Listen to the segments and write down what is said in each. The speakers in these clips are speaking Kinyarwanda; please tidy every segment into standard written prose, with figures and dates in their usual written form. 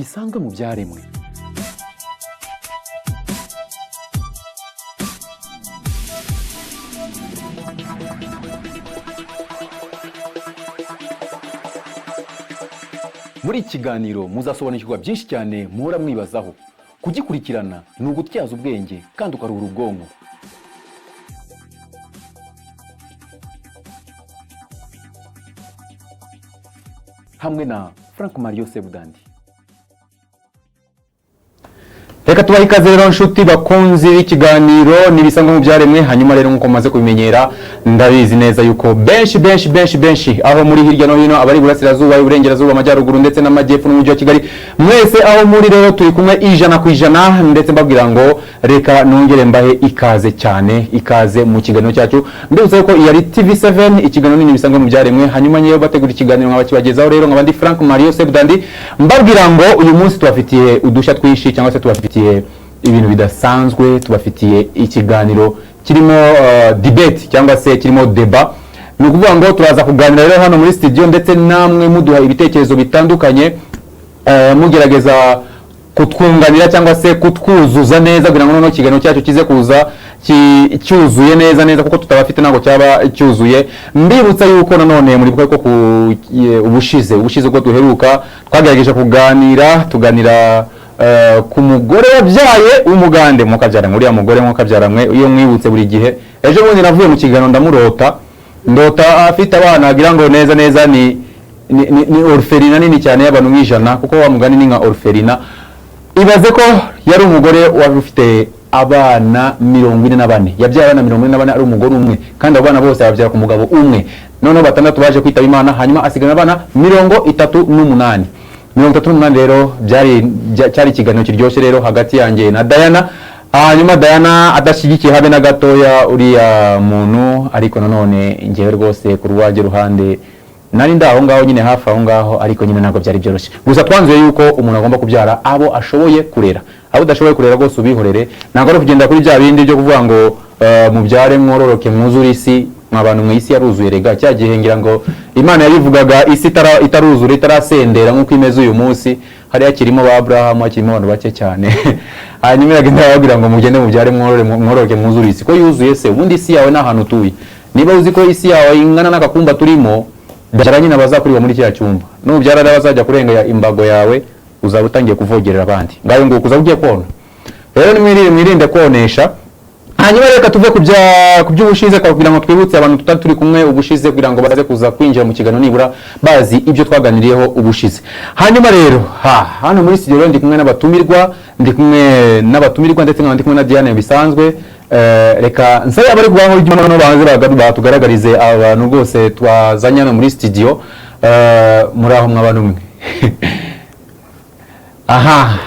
bisanzwe mu byaremwe. Muri iki kiganiro muzasobanukirwa byinshi cyane muhora mwibazaho. Kugikurikirana ni ugutyaza ubwenge kandi ukaruhura ubwonko. Hamwe na Frank Mario Sebudandi. Reka tubahe ikaze rero nshuti bakunzi b'ikiganiro nibisanzwe mu byaremwe. Hanyuma rero nkuko maze kubimenyera, ndabizi neza yuko benshi aho muri hirya no hino, abari burasirazuba, iburengerazuba, amajyaruguru ndetse n'amajyepfo n'umujyi wa Kigali, mwese aho muri rero turi kumwe ijana ku ijana, ndetse mbabwira ngo reka nongere mbahe ikaze cyane, ikaze mu kiganiro cyacu. Ndetse ko yari TV7 ikiganiro nibisanzwe mu byaremwe. Hanyuma nyewe bategura ikiganiro nk'abakibagezaho rero nk'abandi Frank Mario Sebudandi, mbabwira ngo uyu munsi tubafitiye udushya twishi cyangwa se tubafitiye ibintu bidasanzwe. Tubafitiye ikiganiro kirimo debate cyangwa se kirimo deba. Ni ukuvuga ngo turaza kuganira rero hano muri studio, ndetse namwe muduha ibitekerezo bitandukanye, mugerageza kutwunganira cyangwa se kutwuzuza neza kugira ngo noneho ikiganiro cyacu kize kuza cyuzuye neza, kuko tutabafite ntabwo cyaba cyuzuye. Mbibutsa yuko nanone muri bwo ko ubushize ubwo duheruka twagerageje tuganira ku mugore wabyaye umugande mukabyara muri mugore mukabyara mwe. Iyo mwibutse buri gihe, ejo bundi navuye mu kiganiro ndota afite abana agira ngo neza ni orphelina nini cyane y'abantu 100, kuko wa mugani ni nka orphelina. Ibaze ko yari umugore wari ufite abana 44, yabyaye abana 44 ari umugore umwe, kandi abo bana bose yabyara ku mugabo umwe. Noneho batandatu baje kwitaba Imana, hanyuma asigana abana 38. 38 rero cyari ikiganiro kiryoshye rero hagati yanjye na Diana. Hanyuma Diana adashyigikiye habe na gatoya uriya muntu, ariko nanone ngewe rwose ku rwaje ruhande nari ndaho ngaho nyine hafi aho ngaho, ariko nyine ntabwo byari byoroshye. Gusa twanzuye yuko umuntu agomba kubyara abo ashoboye kurera, abo udashoboye kurera rwose ubihorere. Ntabwo ari kugenda kuri bya bindi byo kuvuga ngo mubyare mwororoke mwuzure isi. Abantu mu isi yaruzuye rega, cyagihe ngira ngo Imana yabivugaga isi itaruzura itarasendera nk'uko imeze uyu munsi. Hari yakirimo ba Abraham, hakirimo abantu bake cyane. Hanyuma yagenda babwira ngo mugende mubyare mworoke mwuzure isi. Ko yuzuye se ubundi isi yawe n'ahantu utuye? Niba uzi ko isi yawe ingana n'akakumba turimo, byara nyine abazakurira muri cya cyumba. Nubyara bazajya kurenga imbago yawe, uzaba utangiye kuvogerera abandi. Ngayo ngo uzabugiye kona. Rero mwirinde konesha. Hanyuma reka tuve ku by'ubushize kugira ngo twibutse abantu tutari turi kumwe ubushize, kugira ngo baze kuza kwinjira mu kiganiro nibura bazi ibyo twaganiriyeho ubushize. Hanyuma rero hano muri studio ndi kumwe n'abatumirwa, ndetse ndi kumwe na Diane bisanzwe. Reka nsabe abari kubaho igimano baze batugaragarize abantu rwose twazanye hano muri studio. Muri aho mw'abantu mwe.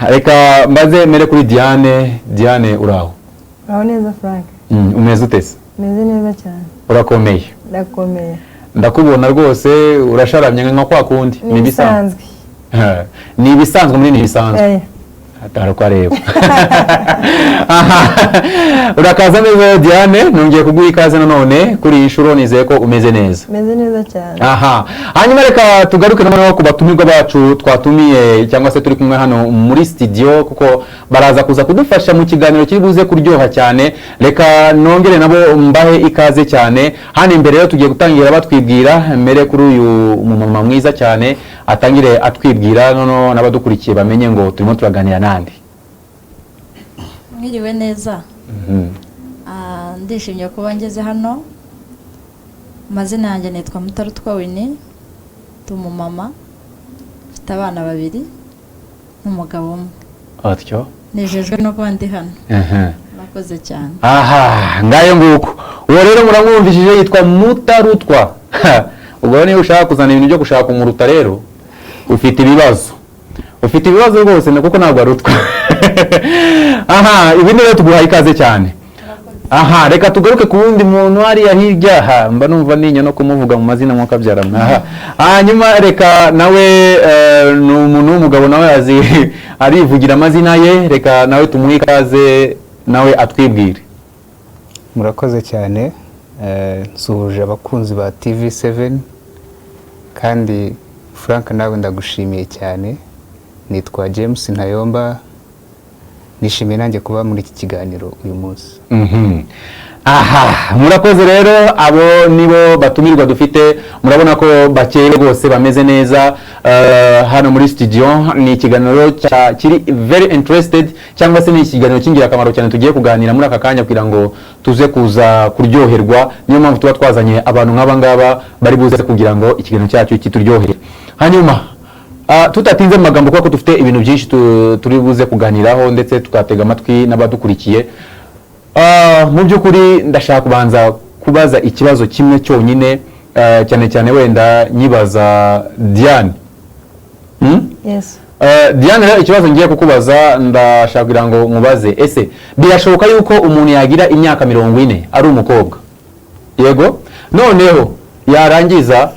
Reka mbaze mere kuri Diane uraho? Aho neza Frank. Umeze utese? Meze neza cyane. Urakomeye? Ndakomeye. Ndakubona rwose urasharamye nka kwa kundi. Ni bisanzwe. Ni ibisanzwe muri bisanzwe. Ataro kwa reba. Urakaza neza Diane, nongeye kuguha ikaze nanone kuri iyi shuro, nizeye ko umeze neza. Meze neza cyane. Hanyuma reka tugaruke noneho ku batumirwa bacu twatumiye cyangwa se turi kumwe hano muri studio, kuko baraza kuza kudufasha mu kiganiro kiri buze kuryoha cyane. Reka nongere nabo mbahe ikaze cyane. Hano imbere rero tugiye gutangira batwibwira, mbere kuri uyu umumama mwiza cyane atangire atwibwira noneho n'abadukurikiye bamenye ngo turimo turaganira nande. Mwiriwe neza. Ndishimye kuba ngeze hano. Amazina yanjye nitwa Mutarutwa Winnie, umumama, mfite abana 2 n'umugabo umwe. Atyo nejejwe no kuba ndi hano. Nakoze cyane. Ngayo nguko uwo rero muramwumvishije yitwa Mutarutwa. Ubwo niyo ushaka kuzana ibintu byo gushaka umuruta rero ufite ibibazo rwose, kuko ntabwo arutwa. Ibindi rero tuguhaye ikaze cyane. Reka tugaruke ku wundi muntu hariya hirya. Mba numva ninya no kumuvuga mu mazina mwuka byaramwe. Hanyuma reka nawe ni umuntu w'umugabo, nawe arivugira amazina ye. Reka nawe tumuhe ikaze nawe atwibwire. Murakoze cyane. Nsuhuje abakunzi ba TV7, kandi Frank nawe ndagushimiye cyane. nitwa James Ntayomba, nishimiye nanjye kuba muri iki kiganiro uyu munsi. Aha, murakoze rero, abo nibo batumirwa dufite, murabona ko bakeye rwose bameze neza hano muri studio. Ni ikiganiro kiri very interested, cyangwa se ni ikiganiro cy'ingirakamaro cyane tugiye kuganira muri aka kanya kugira ngo tuze kuza kuryoherwa. Niyo mpamvu tuba twazanye abantu nk'aba ngaba bari buze kugira ngo ikiganiro cyacu kituryohere. Hanyuma tutatinze mu magambo kuko dufite ibintu byinshi turi buze kuganiraho, ndetse tukatega amatwi n'abadukurikiye. Mu by'ukuri ndashaka kubanza kubaza ikibazo kimwe cyonyine, cyane cyane wenda nyibaza Diane. Yes. Diane, rero ikibazo ngiye kukubaza ndashaka kugira ngo mubaze, ese birashoboka yuko umuntu yagira imyaka 40 ari umukobwa? Yego. Noneho yarangiza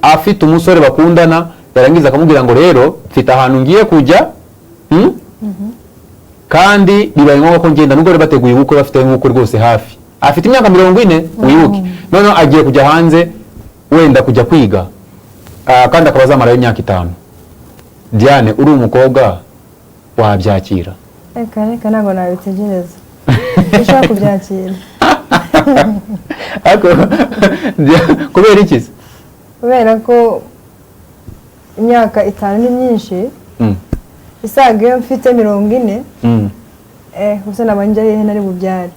afite umusore bakundana, yarangiza akamubwira ngo rero mfite ahantu ngiye kujya, kandi bibaye ngombwa ko ngenda, nubwo bateguye ubukwe bafite nk'uko rwose hafi, afite imyaka 40 wibuke, noneho agiye kujya hanze wenda kujya kwiga, kandi akaba azamarayo imyaka 5. Diane, uri umukobwa wabyakira? Reka ntabwo nabitegereza. Ushaka kubyakira? Kubera iki? Kubera ko imyaka 5 ni myinshi. Isaga iyo mfite 40, gusa nabanje hehe nari bubyare.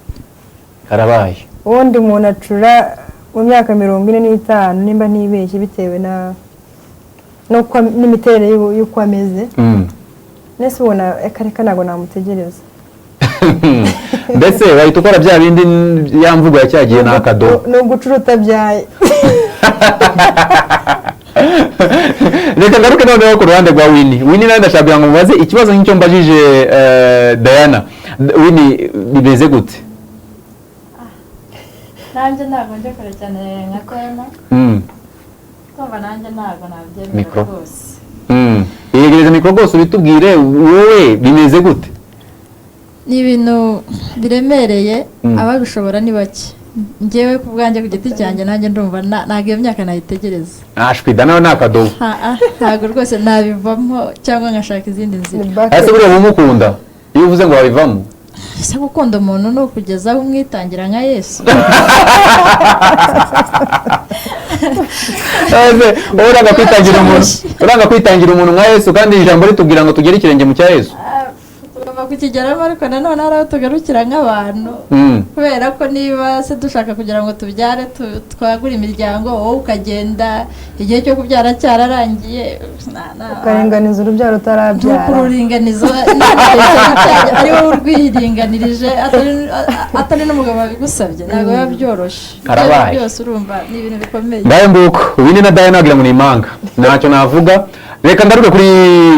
Karabaye. Ubundi umuntu acura mu myaka 45 nimba ntibeshye, bitewe n'imiterere y'uko ameze. Nese ubona reka ntabwo namutegereza. Mbese wahita ukora bya bindi yamvugo yacyagiye n'akado. Ni ugucura utabyaye. Reka ngaruke noneho ku ruhande rwa Winnie. Winnie nawe ndashaka ngo mubaze ikibazo nk'icyo mbajije Diana. Winnie, bimeze gute? Nanjye ntabwo nje kure cyane nka Diana. Kumva nanjye ntabwo nabyemera rwose. Yegereza mikoro rwose ubitubwire, wowe bimeze gute? Ni ibintu biremereye, ababishobora ni bake. Ngewe ku bwanjye ku giti cyanjye nanjye ndumva ntabwo iyo myaka nayitegereza. Ashwida nawe nakadobo. Ntabwo rwose nabivamo cyangwa ngashaka izindi nzira. Ese buriya umukunda iyo uvuze ngo wabivamo? Ese gukunda umuntu ni ukugeza aho umwitangira nka Yesu. uranga kwitangira umuntu nka Yesu, kandi ijambo ritubwira ngo tugere ikirenge mu cya Yesu. Tugomba kukigeramo, ariko nanone hari aho tugarukira nk'abantu, kubera ko niba se dushaka kugira ngo tubyare twagura imiryango, wowe ukagenda igihe cyo kubyara cyararangiye, ukaringaniza urubyaro utarabyara. Kururinganiza ari wowe urwiringanirije, atari n'umugabo wabigusabye, ntabwo biba byoroshye. Byose urumva ni ibintu bikomeye. Ngaye mbuko Winnie na Diana wagira ngo ni impanga, ntacyo navuga. Reka ndaruke kuri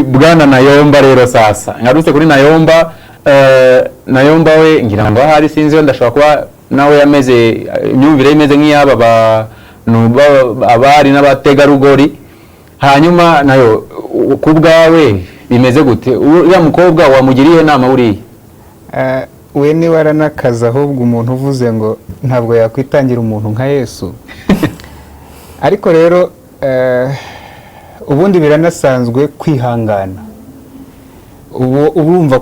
Bwana Ntayomba rero. Sasa ngarutse kuri Ntayomba. Ntayomba we ngira ngo hari sinzi yo, ndashobora kuba nawe yameze imyumvire imeze nk'iyaba abari n'abategarugori. Hanyuma nayo ku bwawe bimeze gute? Uriya mukobwa wamugiriye inama uriye? We ni waranakaza, ahubwo umuntu uvuze ngo ntabwo yakwitangira umuntu nka Yesu. Ariko rero ubundi biranasanzwe kwihangana. Urumva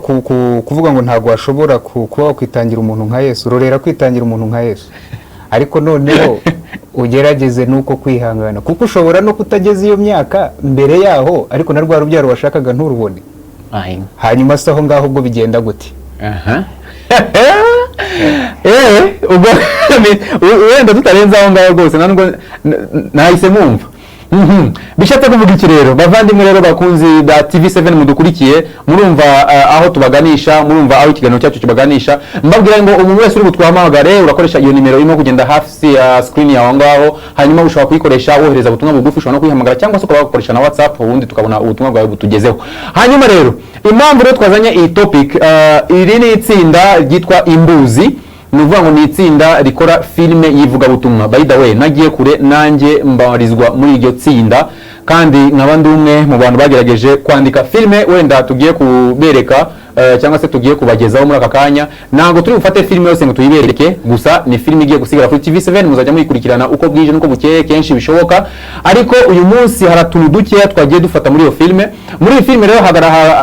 kuvuga ngo ntabwo washobora kuba wakwitangira umuntu nka Yesu, rorera kwitangira umuntu nka Yesu. Ariko noneho ugerageze nuko kwihangana, kuko ushobora no kutageza iyo myaka mbere yaho, ariko na rwa rubyaro washakaga nturubone. Hanyuma se aho ngaho ubwo bigenda gute? Ubwo wenda tutarenza aho ngaho rwose nahise mwumva. Bishatse kuvuga iki rero bavandimwe rero bakunzi ba TV7 mudukurikiye, murumva aho tubaganisha, murumva aho ikiganiro cyacu kibaganisha. Mbabwira ngo umuntu wese uri butwamagare urakoresha iyo nimero irimo kugenda hafi ya screen yawe ngaho, hanyuma ushobora kuyikoresha wohereza ubutumwa bugufi, ushobora no kwihamagara cyangwa se ukaba wakoresha na WhatsApp, ubundi tukabona ubutumwa bwawe butugezeho. Hanyuma rero impamvu rero twazanye iyi topic, iri ni itsinda ryitwa Imbuzi. Nuvuga ngo ni itsinda rikora filime yivuga butumwa. By the way, nagiye kure nanjye mbarizwa muri iryo tsinda, kandi nkaba ndi umwe mu bantu bagerageje kwandika filime wenda tugiye kubereka cyangwa se tugiye kubagezaho muri aka kanya. Ntabwo turi bufate filime yose ngo tuyibereke, gusa ni filime igiye gusigara kuri TV7, muzajya muyikurikirana uko bwije nuko bukeye kenshi bishoboka. Ariko uyu munsi haratuntu dukeya twagiye dufata muri iyo filime. Muri iyi filime rero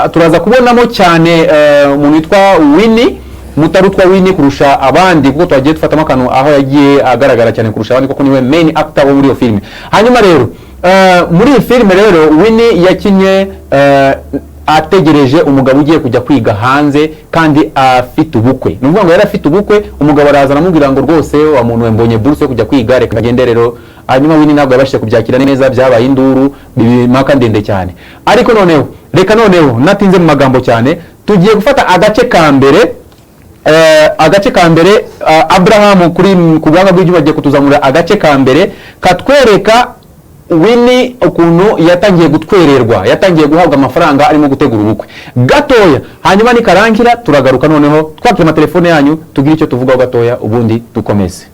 turaza kubonamo cyane umuntu witwa Winnie, mutarutwa Winnie kurusha abandi, kuko twagiye dufatamo akantu aho yagiye agaragara cyane kurusha abandi, kuko niwe main actor wo muri iyo filime. Hanyuma rero muri iyi filime rero Winnie yakinye ategereje umugabo ugiye kujya kwiga hanze kandi afite ubukwe. Ni ukuvuga ngo yari afite ubukwe, umugabo araza aramubwira ngo rwose wa muntu mbonye buruse yo kujya kwiga, reka agende rero. Hanyuma Winnie ntabwo yabashije kubyakira neza, byabaye induru bimaka ndende cyane. Ariko noneho reka natinze mu magambo cyane, tugiye gufata agace ka mbere Abraham ku bwanga bw'ibyuma agiye kutuzamura agace ka mbere katwereka Winnie ukuntu yatangiye gutwererwa, yatangiye guhabwa amafaranga arimo gutegura ubukwe gatoya. Hanyuma nikarangira turagaruka noneho twakira amatelefone yanyu tugira icyo tuvugaho gatoya, ubundi dukomeze.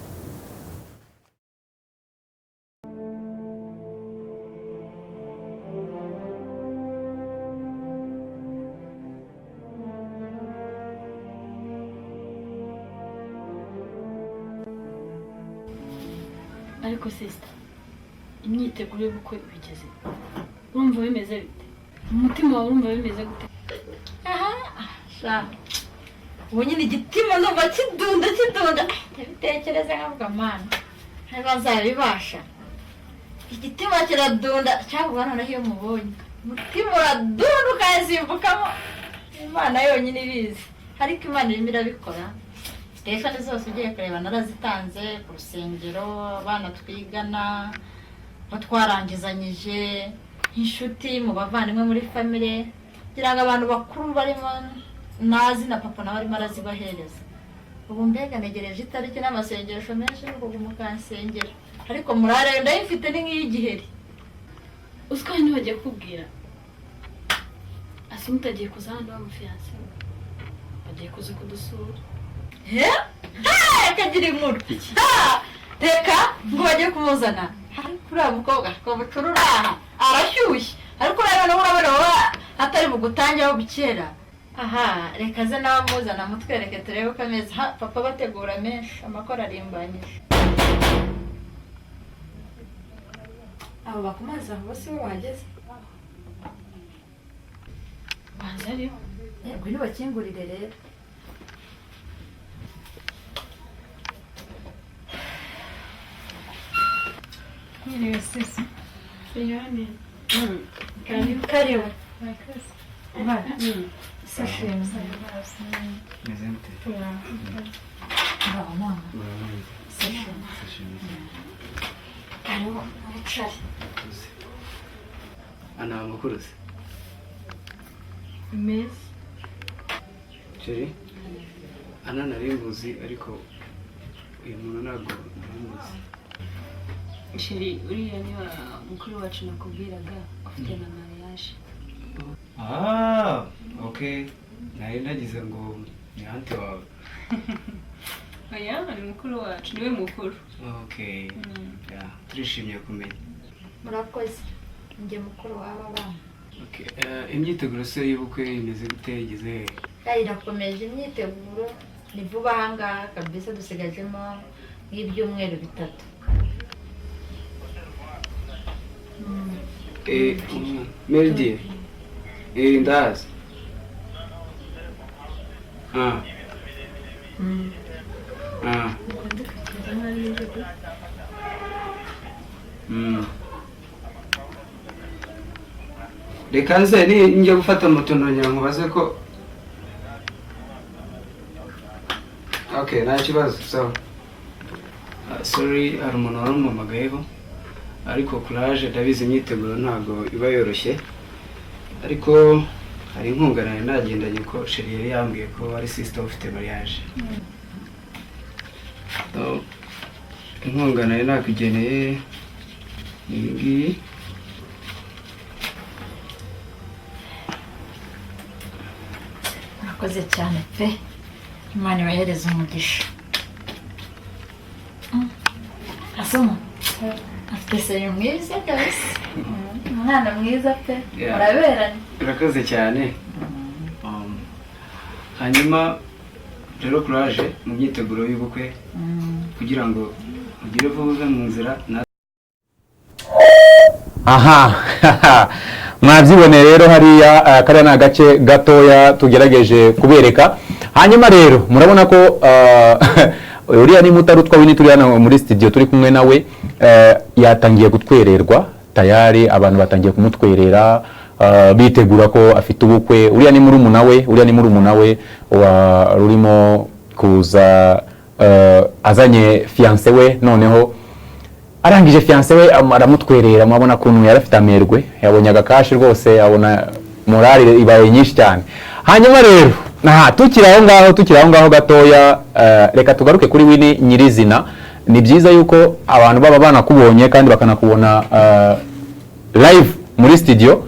Ariko sister, imyiteguro y'ubukwe bigeze, urumva bimeze bite? Umutima wawe urumva bimeze gute? ubu nyine igitima numva kidunda ndabitekereza nkavuga mana ntabwo nzabibasha. Igitima kiradunda cyangwa noneho iyo mubonye umutima uradunda ukayasimbukamo, Imana yonyine ibizi. Ariko Imana irimo irabikora. Telefone zose ugiye kureba narazitanze ku rusengero, abana twigana, batwarangizanyije, inshuti mu bavandimwe muri family, kugira ngo abantu bakuru barimo nazi na papa nawe arimo arazibahereza. Ubu mbega negereje itariki n'amasengesho menshi n'ubwo mukansengera, ariko murare ndayifite ni nk'igiheri. Uziko hano bagiye kubwira Asuma utagiye kuza hano bamufiyanse, bagiye kuza kudusura. Kagira inkuru. Reka ngo bajye kumuzana. Kuriya mukobwa ko bucurura arashyushye, ariko urabona urabona atari bugutangira bukera. Reka ze nawe muzana mutwereke turebe uko ameze. Papa bategura menshi, amakora arimbanyije. Abo bakumaza bose bo bageze. Banza rero. Yego nibakingurire rero. Niriwe sisi. Siyoni. Karibu. Nakasi. Sashimwe. Mezente. Mama. Sashimwe. Karibu. Richard. Ana amakuru se? Mez. Chéri? Ana nari muzi ariko uyu muntu ntabwo numuzi. Sheri, uriya ni wa mukuru wacu nakubwiraga ufite na mariage. Okay. Nari nagize ngo ni auntie wawe. Oya, ari mukuru wacu, niwe mukuru. Okay. Turishimye kumenya. Murakoze. Nge mukuru w'aba bana. Okay. Imyiteguro se y'ubukwe imeze gute, igeze? Irakomeje imyiteguro, ni vuba ahangaha kabisa, dusigajemo nk'ibyumweru 3. Melody. Ndazi. Reka nze njye gufata moto nongera nkubaze ko. Okay, nta kibazo. So sorry, hari umuntu warumpamagayeho, ariko courage, ndabizi imyiteguro ntabwo iba yoroshye, ariko hari inkunga nari nagendanye ko Sheri yari yambwiye ko ari sister ufite mariage. So inkunga nari nakugeneye ni ngiyi. Murakoze cyane pe, Imana ibahereze umugisha. Asoma afite seri mwiza kabisa, umwana mwiza pe, muraberanye. Urakoze cyane. hanyuma rero courage mu myiteguro y'ubukwe kugira ngo ugire vuba uve mu nzira aha mwabyiboneye rero hariya kariya ni agace gatoya tugerageje kubereka. Hanyuma rero murabona ko uriya ni Mutarutwa Winnie turi hano muri studio turi kumwe nawe, yatangiye gutwererwa tayari, abantu batangiye kumutwerera bitegura ko afite ubukwe. Uriya ni murumuna we rurimo kuza azanye fiancé we, noneho arangije fiancé we aramutwerera. Mabona kuntu yarafite amerwe, yabonye agakashi rwose, yabona morale ibaye nyinshi cyane. Hanyuma rero tukiri aho ngaho gatoya, reka tugaruke kuri Winnie nyirizina. Ni byiza yuko abantu baba banakubonye kandi bakanakubona live muri studio.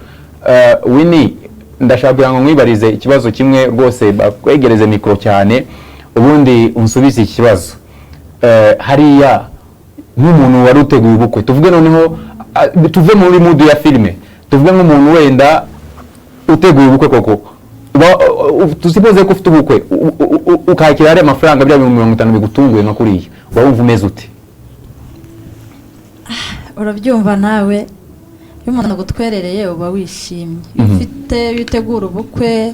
Winnie, ndashaka ngo mwibarize ikibazo kimwe rwose, bakwegereze mikro cyane ubundi unsubize iki kibazo. Hariya nk'umuntu wari uteguye ubukwe, tuvuge noneho tuve muri mood ya filme, tuvuge nk'umuntu wenda uteguye ubukwe koko, tusipoze ko ufite ubukwe ukakira ari amafaranga bya 50 bigutunguye nka kuriya, wumva umeze ute? Urabyumva nawe, iyo umuntu agutwerereye uba wishimye. Witegura ubukwe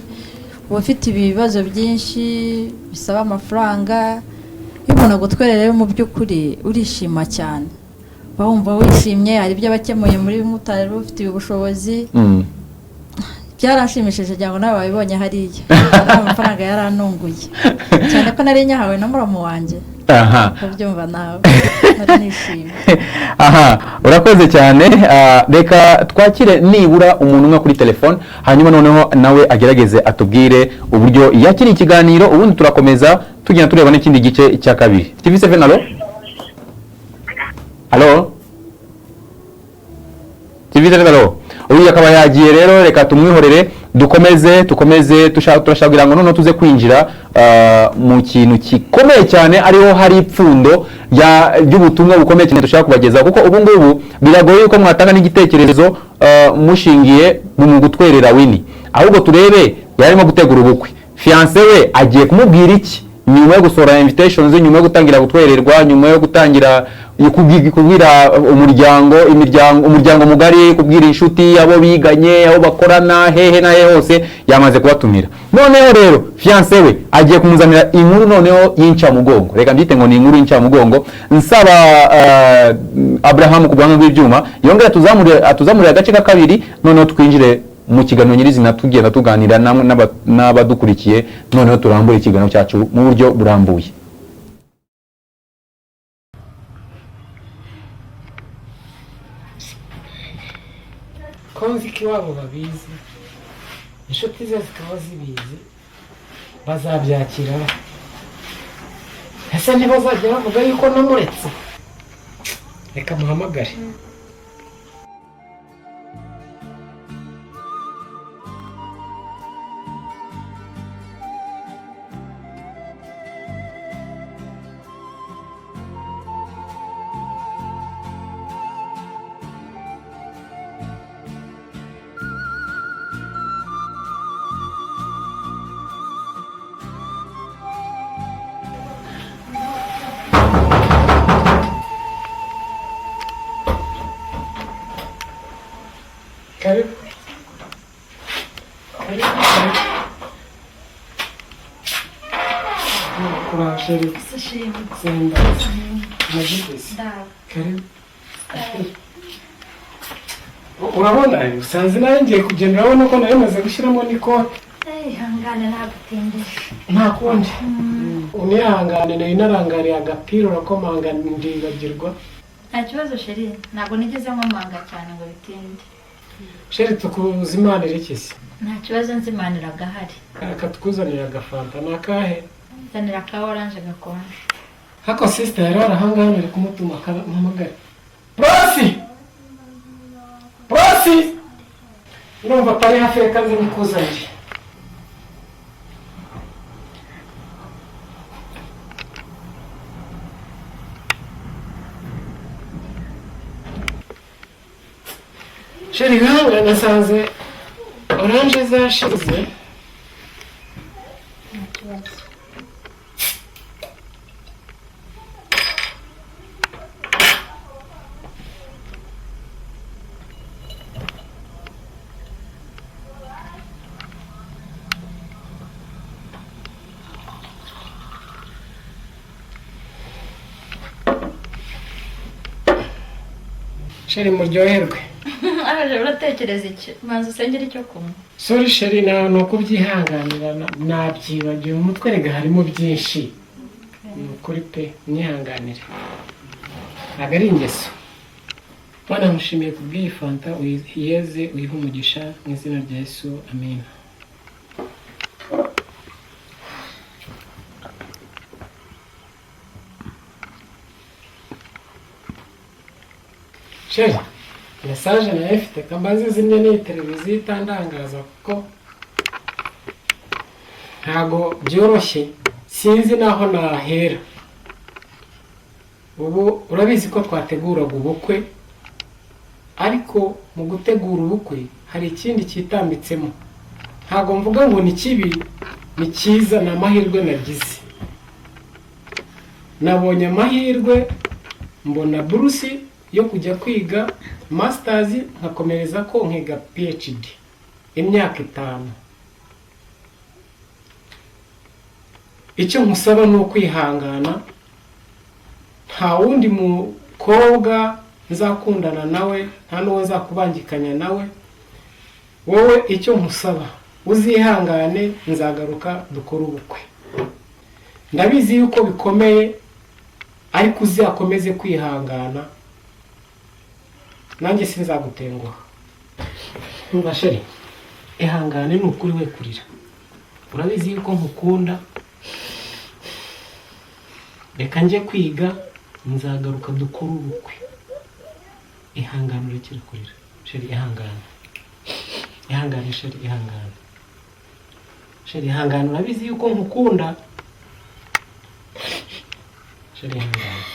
uba ufite ibibazo byinshi bisaba amafaranga. Iyo umuntu agutwerereye mu by'ukuri urishima cyane, uba wumva wishimye. Hari ibyo bakemuye muri mutari ufite ubushobozi. Byarashimishije cyane ngo nawe wabibonye hariya. Amafaranga yaranunguye cyane ko nari nyahawe na muramu wanjye. Urabyumva nawe, nari nishimye. Urakoze cyane. Reka twakire nibura umuntu umwe kuri telefone, hanyuma noneho nawe agerageze atubwire uburyo yakiri ikiganiro, ubundi turakomeza tugenda tureba n'ikindi gice cya kabiri. TV7, alo TV7, uyu akaba yagiye rero. Reka tumwihorere, dukomeze turashaka ngo noneho tuze kwinjira mu kintu gikomeye cyane, ariho hari ipfundo ry'ubutumwa bukomeye cyane dushaka kubageza, kuko ubu ngubu biragoye yuko mwatanga n'igitekerezo mushingiye mu gutwerera Winnie. Ahubwo turebe yarimo gutegura ubukwe, fiancé we agiye kumubwira iki nyuma yo gusohora invitations, nyuma yo gutangira gutwererwa, nyuma yo gutangira kubwira umuryango mugari, kubwira inshuti, abo biganye, abo bakorana, hehe na hehe hose yamaze kubatumira. Noneho rero fiancé we agiye kumuzanira inkuru noneho y'inca mugongo. Reka mbyite ngo ni inkuru y'inca mugongo. Nsaba Abraham kubwanga bw'ibyuma yongera atuzamurira agace ka kabiri, noneho twinjire mu kiganiro nyirizina tugenda tuganira n'abadukurikiye, noneho turambura ikiganiro cyacu mu buryo burambuye. konzi ko iwabo babizi, inshuti ze zikaba zibizi, bazabyakira. Ese ntibazajya bavuga yuko namuretse? Reka muhamagare. Karibu. Kuna sheri. Senda. Majibisi. Karibu. Urabona usanze nawe ngiye kugenda, urabona ko nawe maze gushyiramo n'ikote. Ihangane nagutindisha. Nta kundi. Unihangane, nayo narangariye agapira urakomanga ndibagirwa. Nta kibazo sheri, ntabwo nigeze nkomanga cyane ngo bitinde. Sheri tukuzimanira iki se? Nta kibazo nzimanira gahari. Reka tukuzanira agafanta. Ni akahe? Zanira ka orange gakonje. Hako sister yari arahangana ari kumutuma akampamagara. Brosi! Brosi! Urumva pari hafi reka nze nikuzanire. Sheri nasanze orange zashize. kibazo. sheri muryoherwe. Araje uratekereza iki? Manzi usengera icyo kunywa. Sorry sheri nawe ni ukubyihanganira nabyibagiwe umutwe rega harimo byinshi. Ni ukuri pe mwihanganire. Ntabwo ari ingeso. Bana mushimiye kubw'iyi fanta uyeze uyihe umugisha mu izina rya Yesu amen. Sheri, mesaje nayo ifite kambazi zimwe n'iyi televiziyo itandangaza kuko ntago byoroshye sinzi naho nahera. Ubu urabizi ko twateguraga ubukwe ariko mu gutegura ubukwe hari ikindi kitambitsemo. Ntago mvuga ngo ni kibi ni cyiza, ni amahirwe nagize. Nabonye amahirwe mbona burusi yo kujya kwiga masters nkakomereza ko nkiga PhD imyaka 5. Icyo nkusaba ni ukwihangana. Nta wundi mukobwa nzakundana nawe, nta n'uwo nzakubangikanya nawe. Wowe icyo nkusaba uzihangane, nzagaruka dukora ubukwe. Ndabizi yuko bikomeye ariko uzakomeze kwihangana, nanjye sinzagutenguha. Umva sheri, ihangane ni ukuri we kurira. Urabizi yuko nkukunda. Reka nje kwiga, nzagaruka dukora ubukwe. Ihangane urekere kurira. Sheri ihangane. Ihangane sheri ihangane. Sheri ihangane, urabizi yuko nkukunda. Sheri ihangane.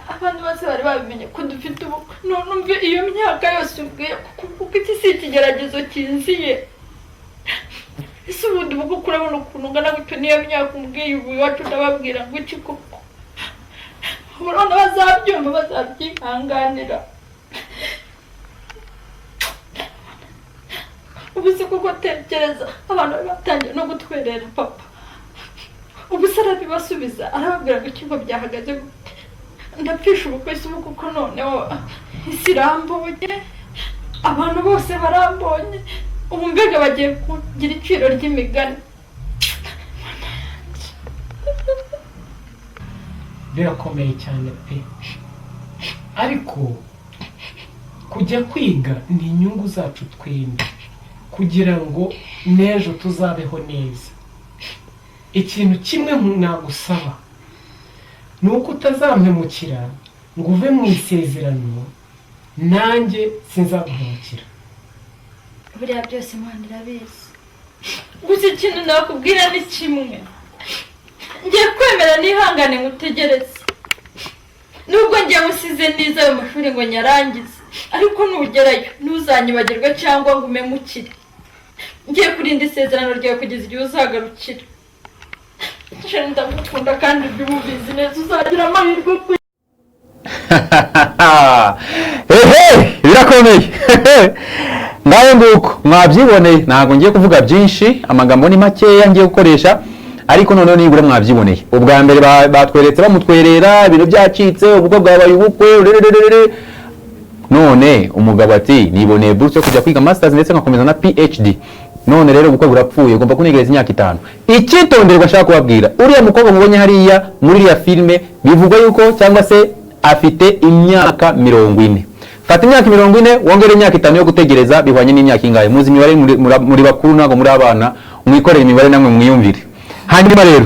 Abantu bose bari babimenye ko dufite ubukwe. Numve iyo myaka yose ubwiye kuko iki si ikigeragezo kinziye. Ese ubundi ubukwe kurabona ukuntu ungana gutyo niyo myaka umbwiye ubu iwacu ndababwira ngo iki koko. Urabona bazabyumva bazabyihanganira. Ubu se kuko tekereza abantu batangiye no gutwerera papa. Ubu se arabibasubiza arababwira ngo ikigo byahagaze gute. Ndapfisha ubukwe se ubu kuko noneho isi irambonye, abantu bose barambonye, ubu mbega bagiye kugira iciro ry'imigani. Birakomeye cyane pe, ariko kujya kwiga ni inyungu zacu twembi kugira ngo n'ejo tuzabeho neza. Ikintu kimwe nagusaba ni uko utazampemukira ngo uve mu isezerano, nanjye sinzaguhemukira. Buriya byose Imana irabizi. Gusa ikintu nakubwira ni kimwe, ngiye kwemera nihangane ngutegereze. Nubwo ngiye musize niza ayo mashuri ngo nyarangize, ariko nugerayo ntuzanyibagirwe cyangwa ngo umemukire. Ngiye kurinda isezerano ryawe kugeza igihe uzagarukira. Ndagukunda kandi by'ububizi neza uzagira amahirwe ku. Birakomeye. Nawe nguko mwabyiboneye, ntabwo ngiye kuvuga byinshi, amagambo ni makeya ngiye gukoresha, ariko noneho nibura mwabyiboneye. Ubwa mbere batweretse bamutwerera ibintu byacitse, ubwo bwabaye ubukwe. None umugabo ati niboneye buruse yo kujya kwiga masters ndetse ngakomeza na PhD. None rero ubukwe burapfuye, ugomba kunegereza imyaka 5. Icyitonderwa ashaka kubabwira, uriya mukobwa mubonye hariya muri iriya filme bivugwa yuko cyangwa se afite imyaka 40. Fata imyaka 40 wongere imyaka 5 yo gutegereza bihwanye n'imyaka ingahe? Muzi imibare muri bakuru nago muri abana mwikorera imibare namwe mwiyumvire. Hanyuma rero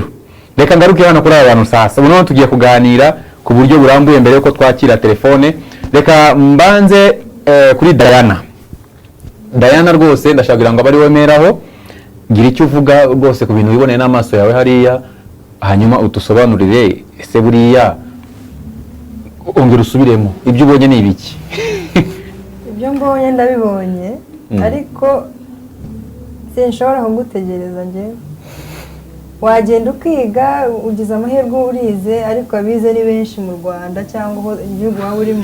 reka ngaruke hano kuri abantu sasa. Ubu tugiye kuganira ku buryo burambuye mbere yuko twakira telefone. Reka mbanze kuri Diana rwose ndashaka ngo abari wemeraho gira icyo uvuga rwose ku bintu biboneye n'amaso yawe hariya, hanyuma utusobanurire ese buriya ongera usubiremo ibyo ubonye ni ibiki? Ibyo mbonye ndabibonye ariko sinshobora kugutegereza nje. Wagenda ukiga ugize amahirwe urize, ariko abize ni benshi mu Rwanda cyangwa igihugu waba urimo.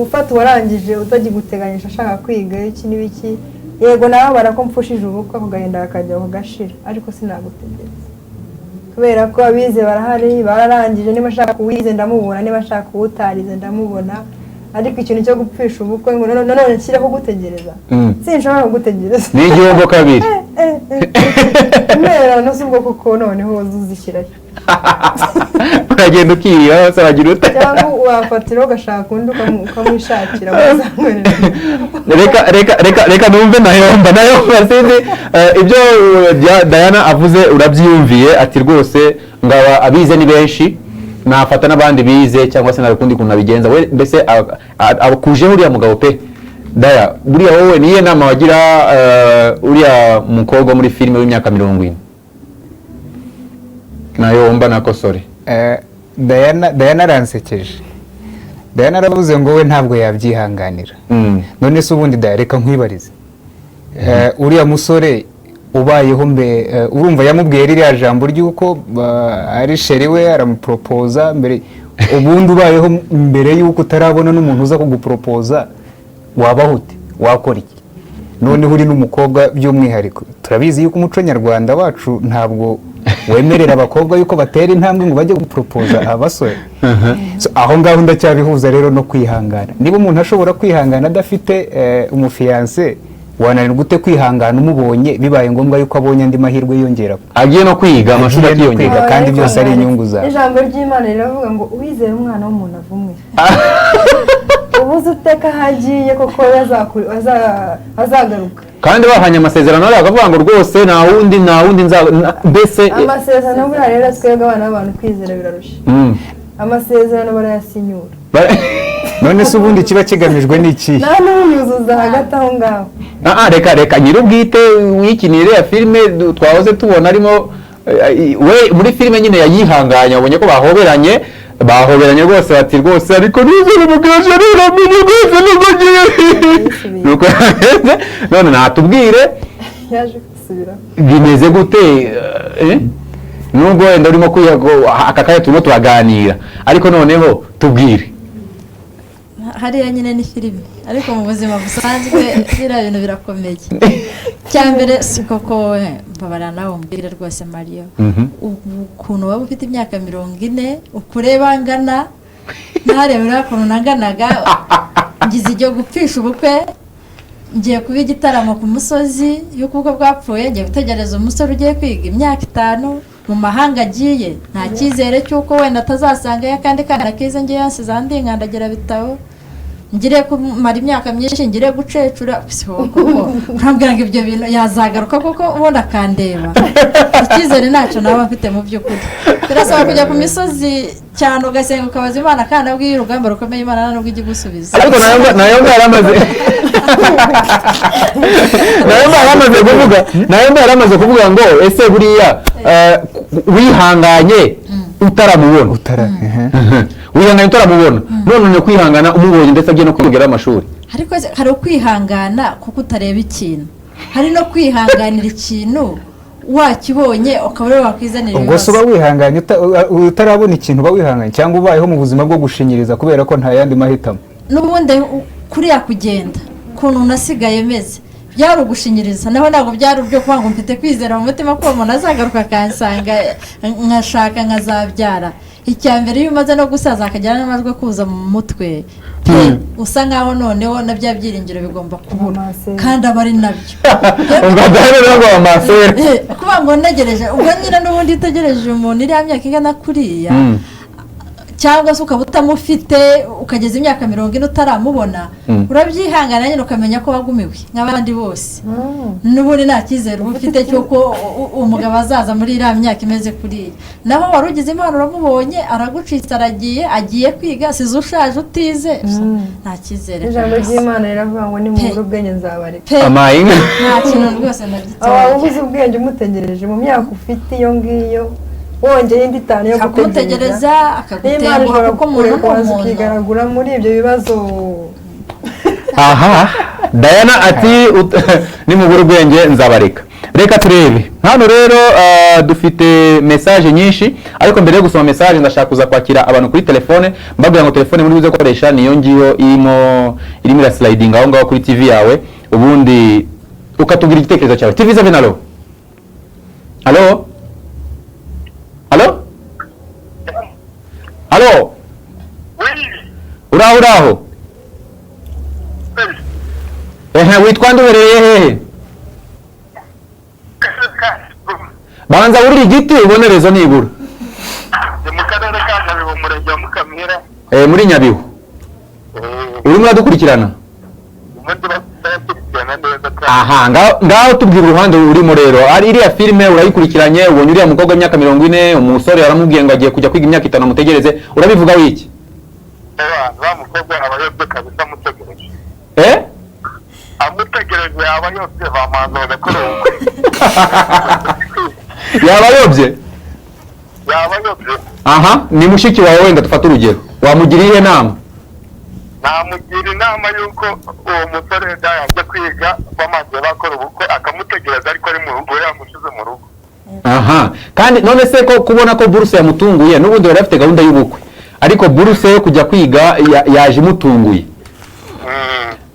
Ufata warangije utagiguteganyisha ashaka kwiga iki n'ibiki, yego nawe barakomfushije ubukwe kugahenda akajya kugashira, ariko sinagutegereza kubera ko abize barahari bararangije. Niba ashaka kuwize ndamubona, niba ashaka kuwutarize ndamubona, ariko ikintu cyo gupfisha ubukwe ngo none nshyire kugutegereza sinshobora kugutegereza. Ni igihombo kabiri. Mera no subwo kuko noneho uzuzishyirayo. Uragenda ukiriya hose aragira ute? Cyangwa wafatira ugashaka undi ukamwishakira reka numve nayo sinzi ibyo Diana avuze urabyiyumviye ati rwose ngaba abize ni benshi nafata n'abandi bize cyangwa se narukundi kuntu abigenza we mbese abakuje uriya mugabo pe. Daya buriya wowe niye nama wagira uriya mukobwa muri filime w'imyaka 40 nayo mba nakosore? Diana aransekeje. Diana aravuze ngo we ntabwo yabyihanganira. None se ubundi Daya reka nkwibarize, uriya musore ubayeho urumva yamubwiye ririya jambo ry'uko ari sheri we aramupropoza mbere, ubundi ubayeho mbere y'uko utarabona n'umuntu uza kugupropoza wabaho ute? Wakora iki? Noneho uri n'umukobwa by'umwihariko turabizi yuko umuco nyarwanda wacu ntabwo wemerera abakobwa yuko batera intambwe ngo bajye gupropoza abasore. Aho ngaho ndacyabihuza rero no kwihangana. Niba umuntu ashobora kwihangana adafite umufiance, wananirwa ute kwihangana umubonye bibaye ngombwa yuko abonye andi mahirwe yongera agiye no kwiga amashuri akiyongera kandi byose ari inyungu zawe? Ijambo ry'Imana riravuga ngo uwizeye umwana w'umuntu avumwe. Ubuze uteka hagiye koko azagaruka. Kandi bahanye amasezerano ari akavuga ngo rwose nta wundi mbese amasezerano buriya rero twebwe abana b'abantu kwizera birarusha. Amasezerano barayasinyura. None se ubundi kiba kigamijwe n'iki? Nta n'unyuzuza hagati aho ngaho. Reka nyir'ubwite wikinire ya filime twahoze tubona arimo we muri filime nyine yayihanganya, ubonye ko bahoberanye rwose bati rwose ariko nizere mugaje ramenye rwose nuko none natubwire yaje gusubira bimeze gute? Nubwo wenda urimo aka kanya turimo turaganira ariko noneho tubwire. Hariya nyine ni filime ariko mu buzima busanzwe biriya bintu birakomeye. Cyambere si koko mbabara nawe umbwire rwose Mario, ukuntu waba ufite imyaka 40 ukureba ngana ntarebera ukuntu nanganaga, ngize ijyo gupfisha ubukwe, ngiye kuba igitaramo ku musozi yuko ubwo bwapfuye, ngiye gutegereza umusore ugiye kwiga imyaka 5 mu mahanga agiye, nta cyizere cyuko wenda atazasanga kandi kana kize ngiye yansize andi nkandagira bitabo, ngire kumara imyaka myinshi ngire gucecura koko nkambwira ngo ibyo bintu yazagaruka koko ubona kandeba. Icyizere ntacyo naba mfite mu by'ukuri. Birasaba kujya ku misozi cyane ugasenga ukabaza Imana kandi abwiye urugamba rukomeye Imana nubwo ijye gusubiza. Ariko nayo yaramaze kuvuga ngo ese buriya wihanganye utaramubona wihangana utaramubona none kwihangana umubonye ndetse agiye no kwigera amashuri. Ariko hari ukwihangana kuko utareba ikintu, hari no kwihanganira ikintu wakibonye ukaba wakwizanira ibibazo. Ubwo soba wihanganye utarabona ikintu uba wihanganye cyangwa ubayeho mu buzima bwo gushinyiriza kubera ko nta yandi mahitamo. N'ubundi kuriya kugenda kuntu nasigaye meze byari ugushinyiriza, naho ntabwo byari ubyo kuvuga ngo mfite kwizera mu mutima ko umuntu azagaruka akansanga nkashaka nkazabyara. Icyambere iyo umaze no gusaza akajyana n'amajwi kuza mu mutwe usa nkaho noneho na bya byiringiro bigomba kubura kandi aba ari nabyo. Kuba ngo ntegereje ubwo nyine n'ubundi itegereje umuntu iri myaka ingana kuriya cyangwa se ukaba utamufite ukageza imyaka 40 utaramubona urabyihangana nyine ukamenya ko wagumiwe nk'abandi bose n'ubundi nta cyizere uba ufite cy'uko umugabo azaza muri iriya myaka imeze kuriya naho wari ugize impano uramubonye aragucitse agiye kwiga size ushaje utize nta cyizere ijambo ry'Imana riravuga ngo ni mu ubwenge nzabareka nta kintu rwose nagitoye aba ubuze ubwenge umutegereje mu myaka ufite iyo ngiyo wongeye indi itanu yo gutegereza akagutenguha kuko umuntu n'umuntu ukigaragura muri ibyo bibazo. Aha Diana ati nimubura ubwenge nzabareka. Reka turebe hano rero dufite message nyinshi ariko mbere yo gusoma message ndashaka kuza kwakira abantu kuri telefone mbabwira ngo telefone muri buze gukoresha niyo ngiyo irimo ira sliding aho ngaho kuri TV yawe ubundi ukatubwira igitekerezo cyawe. TV 7 alo alo alo alo uraho witwa ndubereye hehe banza urira igiti ubonerezo nibura mu karere ka Nyabihu umurenge wa Mukamira muri Nyabihu urimo uradukurikirana aha ngaho tubwira uruhande urimo rero ari iriya filime urayikurikiranye ubonye uriya mukobwa w'imyaka 40 umusore yaramubwiye ngo agiye kujya kwiga imyaka 5 mutegereze urabivuga wiki wa mukobwa abayobye kabisa mutegereje amutegereje abayobye bamanza bagakora yabayobye aha ni mushiki wawe wenda tufata urugero wamugiriye inama namugira inama yuko uwo musore yajya kwiga bamaze bakora ubukwe akamutegereza ariko ari mu rugo yamushize mu rugo aha kandi none se ko kubona ko buruse yamutunguye n'ubundi bari bafite gahunda y'ubukwe ariko buruse yo kujya kwiga yaje imutunguye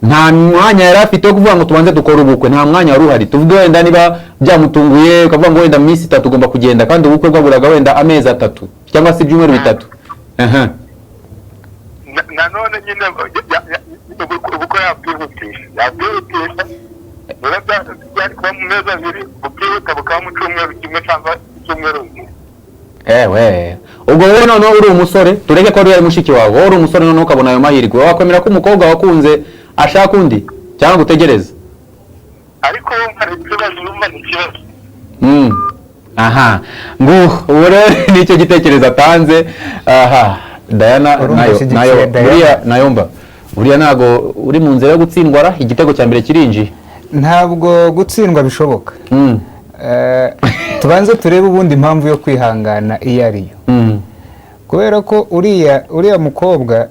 nta mwanya yari afite wo kuvuga ngo tubanze dukora ubukwe nta mwanya wari uhari tuvuge wenda niba byamutunguye ukavuga ngo wenda minsi 3 ugomba kugenda kandi ubukwe bwaburaga wenda amezi 3 cyangwa se ibyumweru 3 aha nanone nyine ubukwe yabwihutisha byari kuba mu mezi 2 ubwihuta bukaba mu cyumweru kimwe cyangwa icyumweru ubwo wowe noneho uri umusore tureke ko ari mushiki wawe wowe uri umusore noneho ukabona ayo mahirwe wakwemera ko umukobwa wakunze ashaka undi cyangwa gutegereza ariko hari ikibazo numva ni ikibazo aha ubu rero nicyo gitekerezo atanze aha Diana buriya ntago uri mu nzira yo gutsindwa igitego cya mbere kirinjiye ntabwo gutsindwa bishoboka tubanze turebe ubundi impamvu yo kwihangana iyo ariyo kubera ko uriya mukobwa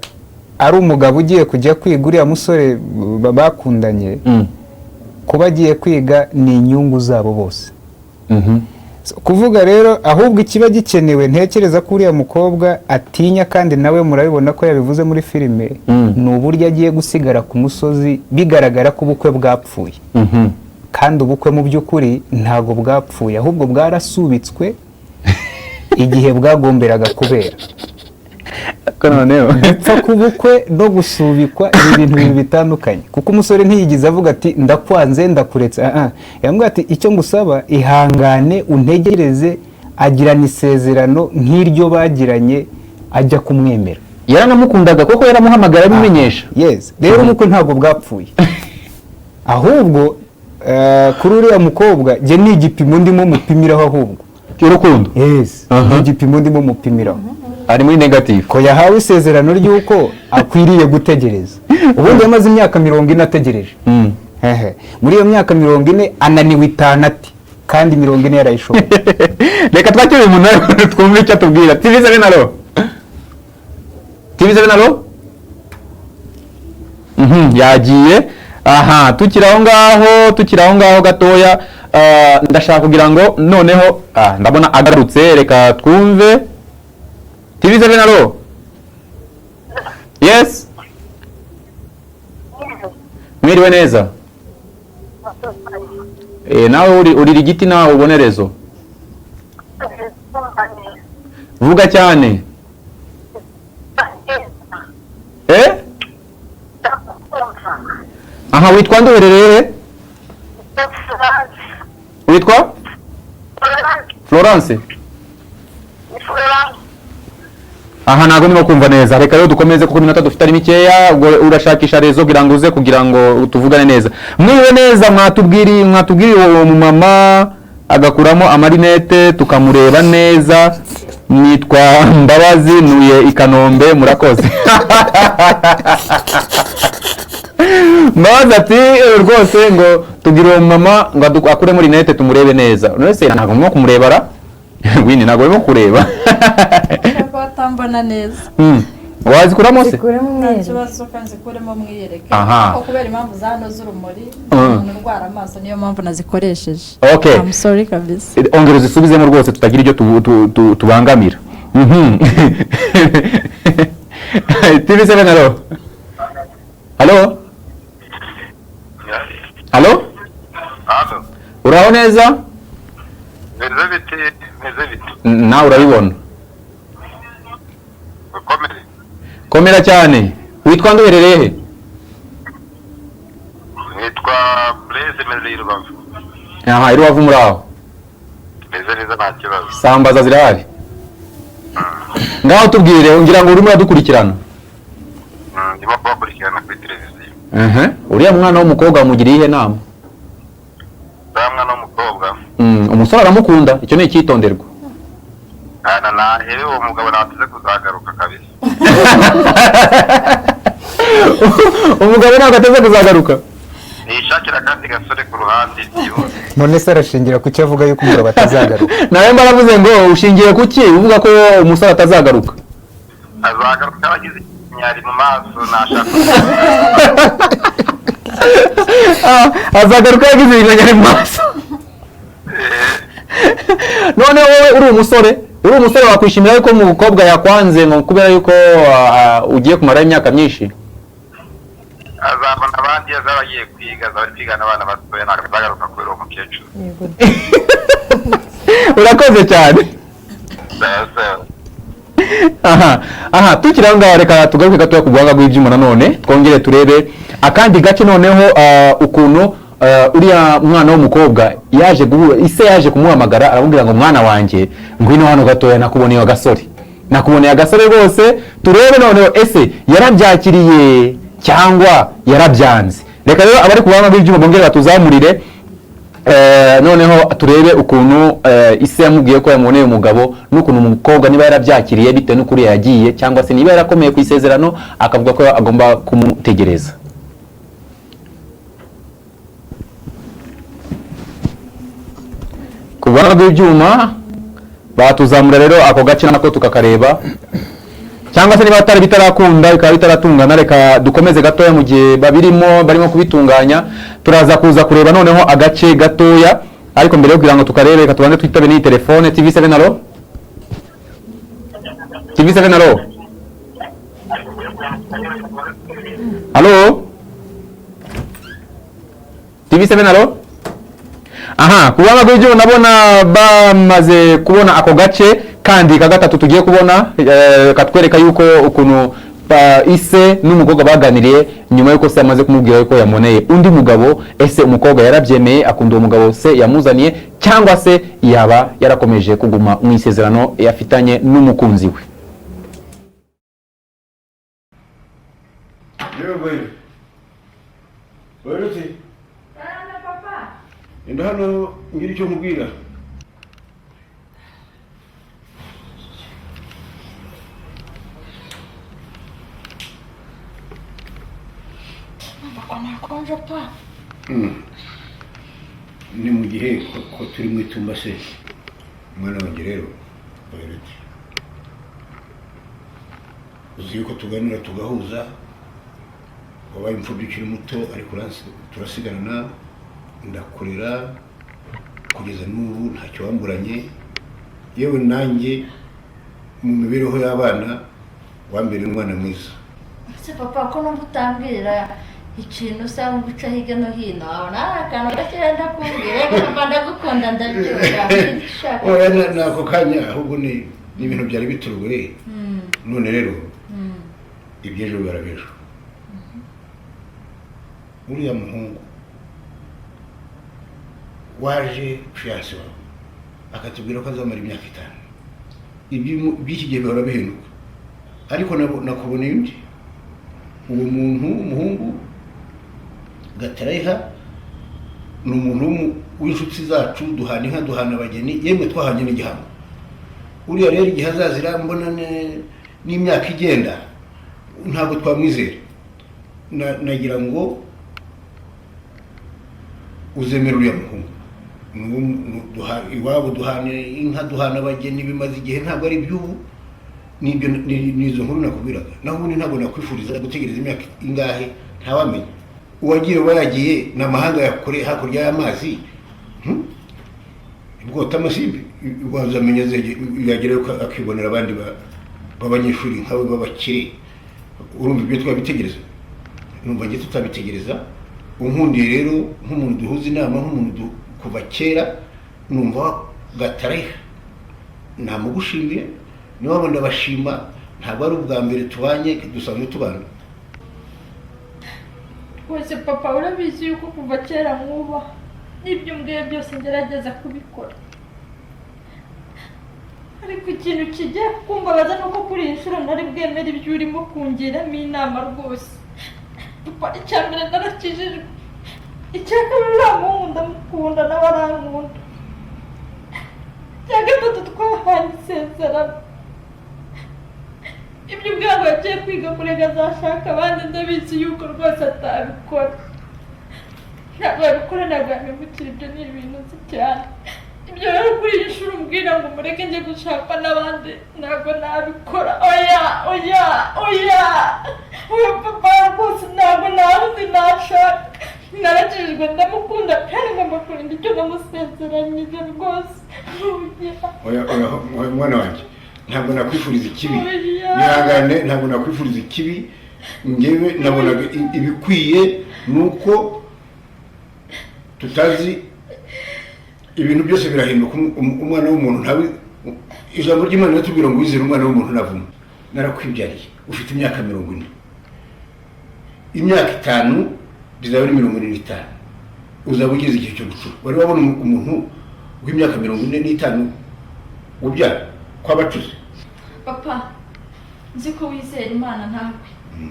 ari umugabo ugiye kujya kwiga uriya musore bakundanye kuba agiye kwiga ni inyungu zabo bose kuvuga rero ahubwo ikiba gikenewe ntekereza ko uriya mukobwa atinya kandi nawe murabibona ko yabivuze muri filime ni uburyo agiye gusigara ku musozi bigaragara ko ubukwe bwapfuye kandi ubukwe mu by'ukuri ntago bwapfuye ahubwo bwarasubitswe igihe bwagomberaga kubera gupfa k'ubukwe no gusubikwa ni ibintu bibiri bitandukanye kuko umusore ntiyigize avuga ati ndakwanze ndakuretse yambwira ati icyo ngusaba ihangane untegereze agirana isezerano nk'iryo bagiranye ajya kumwemera yaranamukundaga kuko yaramuhamagara abimenyesha rero ubukwe ntabwo bwapfuye ahubwo kuri uriya mukobwa jye ni igipimo ndimo mupimiraho ahubwo cy'urukundo ni igipimo ndimo mupimiraho ari muri negative ko yahawe isezerano ry'uko akwiriye gutegereza ubundi yamaze imyaka 40 ategereje muri iyo myaka 40 ananiwe itanati kandi 40 yarayishoboye reka twakire umuntu twumve icyo atubwira TV 7 alo TV 7 alo yagiye aha tukiri aho ngaho gatoya ndashaka kugira ngo noneho ndabona agarutse reka twumve TV 7 alo yes mwiriwe neza nawe urira igiti nawe ubonerezo vuga cyane aha witwa nduherereye witwa Florence aha ntabwo ndimo kumva neza, reka rero dukomeze kuko iminota dufite ari mikeya. Ubwo urashakisha rezo kugira ngo tuvugane neza. Mwiwe neza, mwatubwiriye uwo mama agakuramo amarinete tukamureba neza. Nitwa Mbabazi, nuye i Kanombe, murakoze. Mbabazi ati rwose ngo tugire uwo mama ngo akure muri rinete tumurebe neza. None ntabwo murimo kumurebara? Wini ntabwo urimo kureba. Ko atambona neza. Wazikuramo se? Nta kibazo kandi zikuremo mwiyereke. Ko kubera impamvu za hano z'urumuri, ndwara amaso niyo mpamvu nazikoresheje. Okay. I'm sorry kabisa. Ongera zisubizemo rwose tutagira ibyo tubangamira. TV7 halo. Halo? Halo? Halo. Uraho neza? Meze biti. Na urabibona. Komera cyane. Witwa nduherereye he? Nitwa Blaise Meze Rubavu. Aha, Rubavu muri aho. Meze neza nta kibazo. Sambaza zirahari. Ngaho tubwire, ngira ngo urimo uradukurikirana. Ndimo kubakurikirana kuri televiziyo. Uriya mwana w'umukobwa mugiriye ihe nama? Mwana w'umukobwa. Umusore aramukunda, icyo ni icyitonderwa. Uwo mugabo nateze kuzagaruka kabisa. Umugabo ntabwo ateze kuzagaruka. Nishakira kandi gasore ku ruhande byihuse. None se arashingira ku cyo avuga yuko umugabo atazagaruka? Nawe mbaravuze ngo ushingiye ku ki uvuga ko umusore atazagaruka? Azagaruka abagize inyari mu maso nashaka. Azagaruka yagize inyari mu maso. None wowe uri umusore wakwishimira yuko umukobwa yakwanze ngo kubera yuko ugiye kumara imyaka myinshi? Azabona abandi azabagiye kwiga kwigana abana batoya nakazagaruka kubera uwo mukecuru. Urakoze cyane. Aha tukiri aho ngaho reka tugaruke gatoya ku buhanga bw'ibyuma nanone twongere turebe akandi gace noneho ukuntu uriya mwana w'umukobwa yaje kumuhamagara aramubwira ngo mwana wanjye ngwino hano gatoya nakuboneye agasore rwose turebe noneho ese yarabyakiriye cyangwa yarabyanze. Reka rero abari ku buhanga bw'ibyuma bongere batuzamurire noneho turebe ukuntu ise yamubwiye ko yamuboneye umugabo n'ukuntu umukobwa niba yarabyakiriye bitewe n'ukuri yagiye cyangwa se niba yarakomeye ku isezerano akavuga ko agomba kumutegereza. Ku buhanga bw'ibyuma batuzamura rero ako gace nako tukakareba cyangwa se niba atari bitarakunda bikaba bitaratungana reka dukomeze gatoya mu gihe barimo kubitunganya turaza kuza kureba noneho agace gatoya ariko mbere yo kugira ngo tukarebe reka tubanze twitabe n'iyi telefone. TV7 halo. TV7 halo. Halo. TV7 halo. Aha, kubanga bw'ibyo nabona bamaze kubona ako gace kandi kagatatu tugiye kubona katwereka yuko ukuntu ise n'umukobwa baganiriye nyuma yuko se amaze kumubwira yuko yamoneye undi mugabo. Ese umukobwa yarabyemeye akunda uwo mugabo se yamuzaniye cyangwa se yaba yarakomeje kuguma mu isezerano yafitanye n'umukunzi we? Enda hano ngira icyo nkubwira. Ni mu gihe ko turi mu itumba se umwana wanjye rero bayireke uzi yuko tuganira tugahuza wabaye imfubyi ukiri muto ariko turasigarana ndakurera kugeza n'ubu ntacyo wamburanye yewe nanjye mu mibereho y'abana wambere umwana mwiza. Ese papa ko numva utambwira ikintu usanga guca hirya no hino abona akantu gakira ndakumbwira papa ndagukunda ndabyuka oya nako kanya ahubwo ni ibintu byari bituruye none rero ibyejo barabejo uriya muhungu waje fiance wawe akatubwira ko azamara imyaka 5 by'iki gihe bihora bihenuka ariko nakuboneye undi uwo muntu w'umuhungu Gatarayiha ni umuntu w'inshuti zacu duhana inka duhana abageni yemwe twahanye n'igihango uriya rero igihe azazira mbona n'imyaka igenda ntabwo twamwizera nagira ngo uzemera uriya muhungu iwabo duhana inka duhana abageni bimaze igihe ntabwo ari iby'ubu nizo nkuru nakubwiraga naho ubundi ntabwo nakwifuriza gutegereza imyaka ingahe ntawamenya uwagiye wayagiye n'amahanga yakore hakurya y'amazi bwota amasimbi wazamenya yagerayo akibonera abandi b'abanyeshuri nkawe b'abakire urumva ibyo twabitegereza numva njye tutabitegereza unkundiye rero nk'umuntu duhuza inama nk'umuntu kuva kera numva Gatarayiha namugushimiye niba wabona ndabashima ntabwo ari ubwa mbere tubanye dusanzwe tubana wese papa urabizi yuko kuva kera nkuba n'ibyo mbwiye byose ngerageza kubikora ariko ikintu kigiye kumbabaza nuko kuri iyi nshuro nari bwemere ibyo urimo kungiramo inama rwose papa icya mbere narakijijwe icya kabiri uriya muhungu ndamukunda nawe arankunda icya gatatu twahanye isezerano ibyo ubwabo yagiye kwiga kurega azashaka abandi ndabizi yuko rwose atabikora ntabwo yabikora ntabwo yamemukira ibyo ni ibintu nzi cyane ibyo rero kuri iyi nshuro umbwira ngo mureke njye gushaka n'abandi ntabwo nabikora oya uyu papa rwose ntabwo nawundi nashaka narakijijwe ndamukunda kandi ngomba kurinda icyo namusezeranyije rwose oya mwana wanjye ntabwo nakwifuriza ikibi nihangane ntabwo nakwifuriza ikibi ngewe nabonaga ibikwiye nuko tutazi ibintu byose birahinduka umwana w'umuntu ntawe ijambo ry'Imana ritubwira ngo wizere umwana w'umuntu navuma narakwibyariye ufite imyaka 40 imyaka 5 bizaba ari 45 uzaba ugeze igihe cyo gucura wari wabona umuntu w'imyaka 45 ubyara kwabacuze papa nzi ko wizera Imana ntawe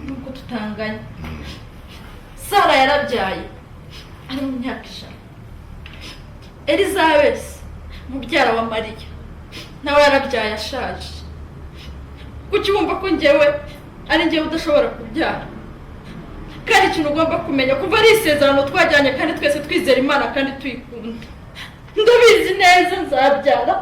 nubwo tutanganye Sara yarabyaye ari mu myaka 5 Elizabeth mubyara wa Mariya nawe yarabyaye ashaje kuki wumva ko njyewe ari njyewe udashobora kubyara kandi ikintu ugomba kumenya kuva ari isezerano twajyanye kandi twese twizera Imana kandi tuyikunda ndabizi neza nzabyara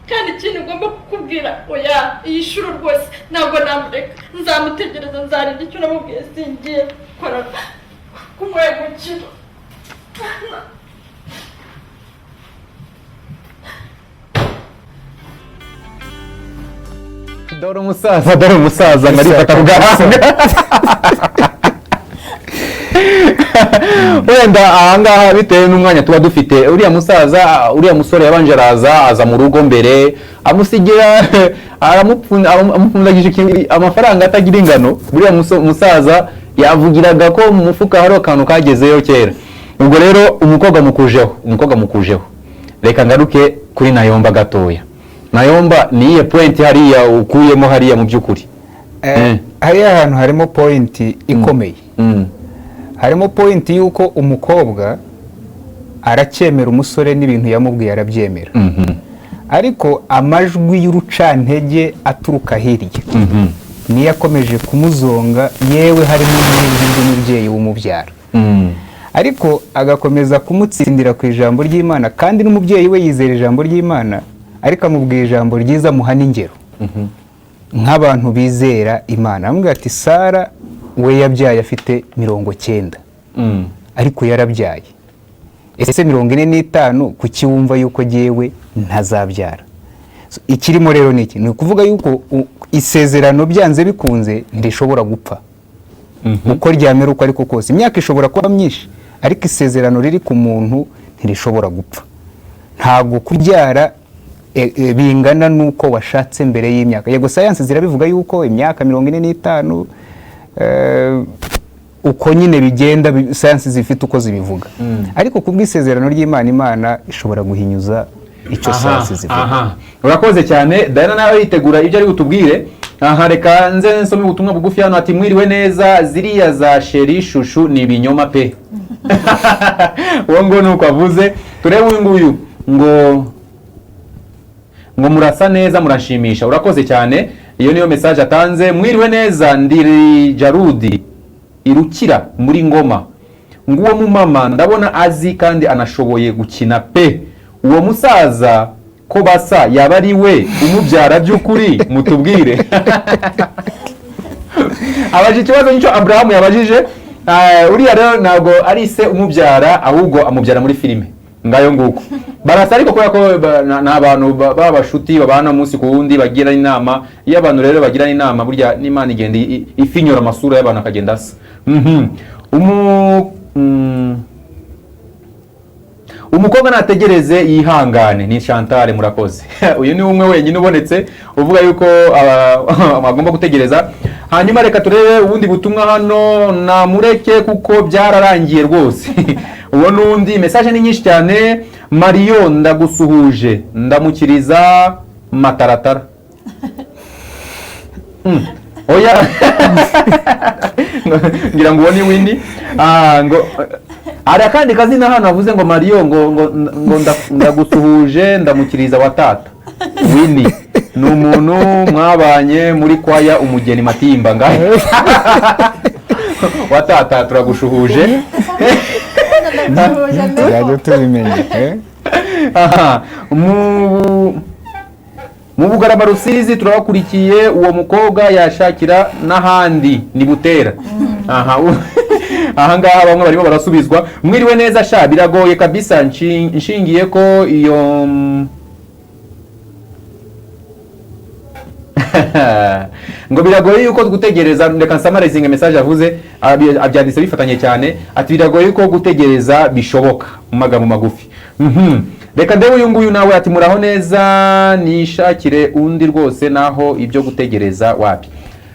kandi ikintu ugomba kukubwira oya iyi shuro rwose ntabwo namureka nzamutegereza nzarinda icyo namubwiye singiye gukora kumwegukira dore umusaza ngarifata bwahanga wenda ahangaha bitewe n'umwanya tuba dufite uriya musore yabanje aza mu rugo mbere amusigira amupfundagije amafaranga atagira ingano uriya musaza yavugiraga ko mu mufuka hari akantu kagezeyo kera ubwo rero umukobwa mukujeho reka ngaruke kuri Nayomba gatoya Nayomba niye point hariya ukuyemo hariya mu byukuri hariya ahantu harimo point ikomeye harimo point yuko umukobwa aracyemera umusore n'ibintu yamubwiye arabyemera ariko amajwi y'urucantege aturuka hirya niyo akomeje kumuzonga yewe harimo n'undi mubyeyi w'umubyara ariko agakomeza kumutsindira ku ijambo ry'Imana kandi n'umubyeyi we yizera ijambo ry'Imana ariko amubwiye ijambo ryiza muhana ingero nk'abantu bizera Imana amubwira ati Sara we yabyaye afite 90 ariko yarabyaye ese 45 kuki wumva yuko jewe ntazabyara ikirimo rero niki ni ukuvuga yuko isezerano byanze bikunze ntirishobora gupfa uko ryamera uko ariko kose imyaka ishobora kuba myinshi ariko isezerano riri ku muntu ntirishobora gupfa ntago kubyara bingana nuko washatse mbere y'imyaka yego science zirabivuga yuko imyaka 45 uko nyine bigenda science zifite uko zibivuga ariko kubw'isezerano ry'Imana Imana ishobora guhinyuza icyo science zivuga urakoze cyane Diana nawe yitegura ibyo ari gutubwire aha reka nze nsome ubutumwa bugufi hano ati mwiriwe neza ziriya za sheri shushu ni ibinyoma pe uwo ngo nuko avuze turebe uyu nguyu ngo murasa neza murashimisha urakoze cyane iyo niyo message atanze mwiriwe neza ndiri Jarudi irukira muri Ngoma nguwo mu mama ndabona azi kandi anashoboye gukina pe uwo musaza ko basa yaba ari we umubyara by'ukuri mutubwire abaje ikibazo nicyo Abraham yabajije uriya rero ntabwo ari se umubyara ahubwo amubyara muri filime ngayo nguko barasa ariko kubera ko n'abantu babashuti babana umunsi ku wundi bagira inama iyo abantu rero bagira inama burya n'Imana igenda ifinyura amasura y'abantu akagenda asa umukobwa nategereze yihangane ni Chantal murakoze uyu ni umwe wenyine ubonetse uvuga yuko agomba gutegereza hanyuma reka turebe ubundi butumwa hano namureke kuko byararangiye rwose uwo nundi message ni nyinshi cyane Mario ndagusuhuje ndamukiriza mataratara oya ngira ngo ni windi ngo ari akandi kazina hano avuze ngo Mario ngo ndagusuhuje ndamukiriza watata wini ni umuntu mwabanye muri kwaya umugeni Matimba ngahe watata turagushuhuje yajya tubimenye aha mu Bugarama Rusizi turabakurikiye uwo mukobwa yashakira n'ahandi ni Butera aha ngaha bamwe barimo barasubizwa mwiriwe neza sha biragoye kabisa nshingiye ko iyo ngo biragoye yuko gutegereza reka nsamarizinge message avuze abyanditse bifatanye cyane ati biragoye yuko gutegereza bishoboka mu magambo magufi reka ndewe uyu nguyu nawe ati muraho neza nishakire undi rwose naho ibyo gutegereza wapi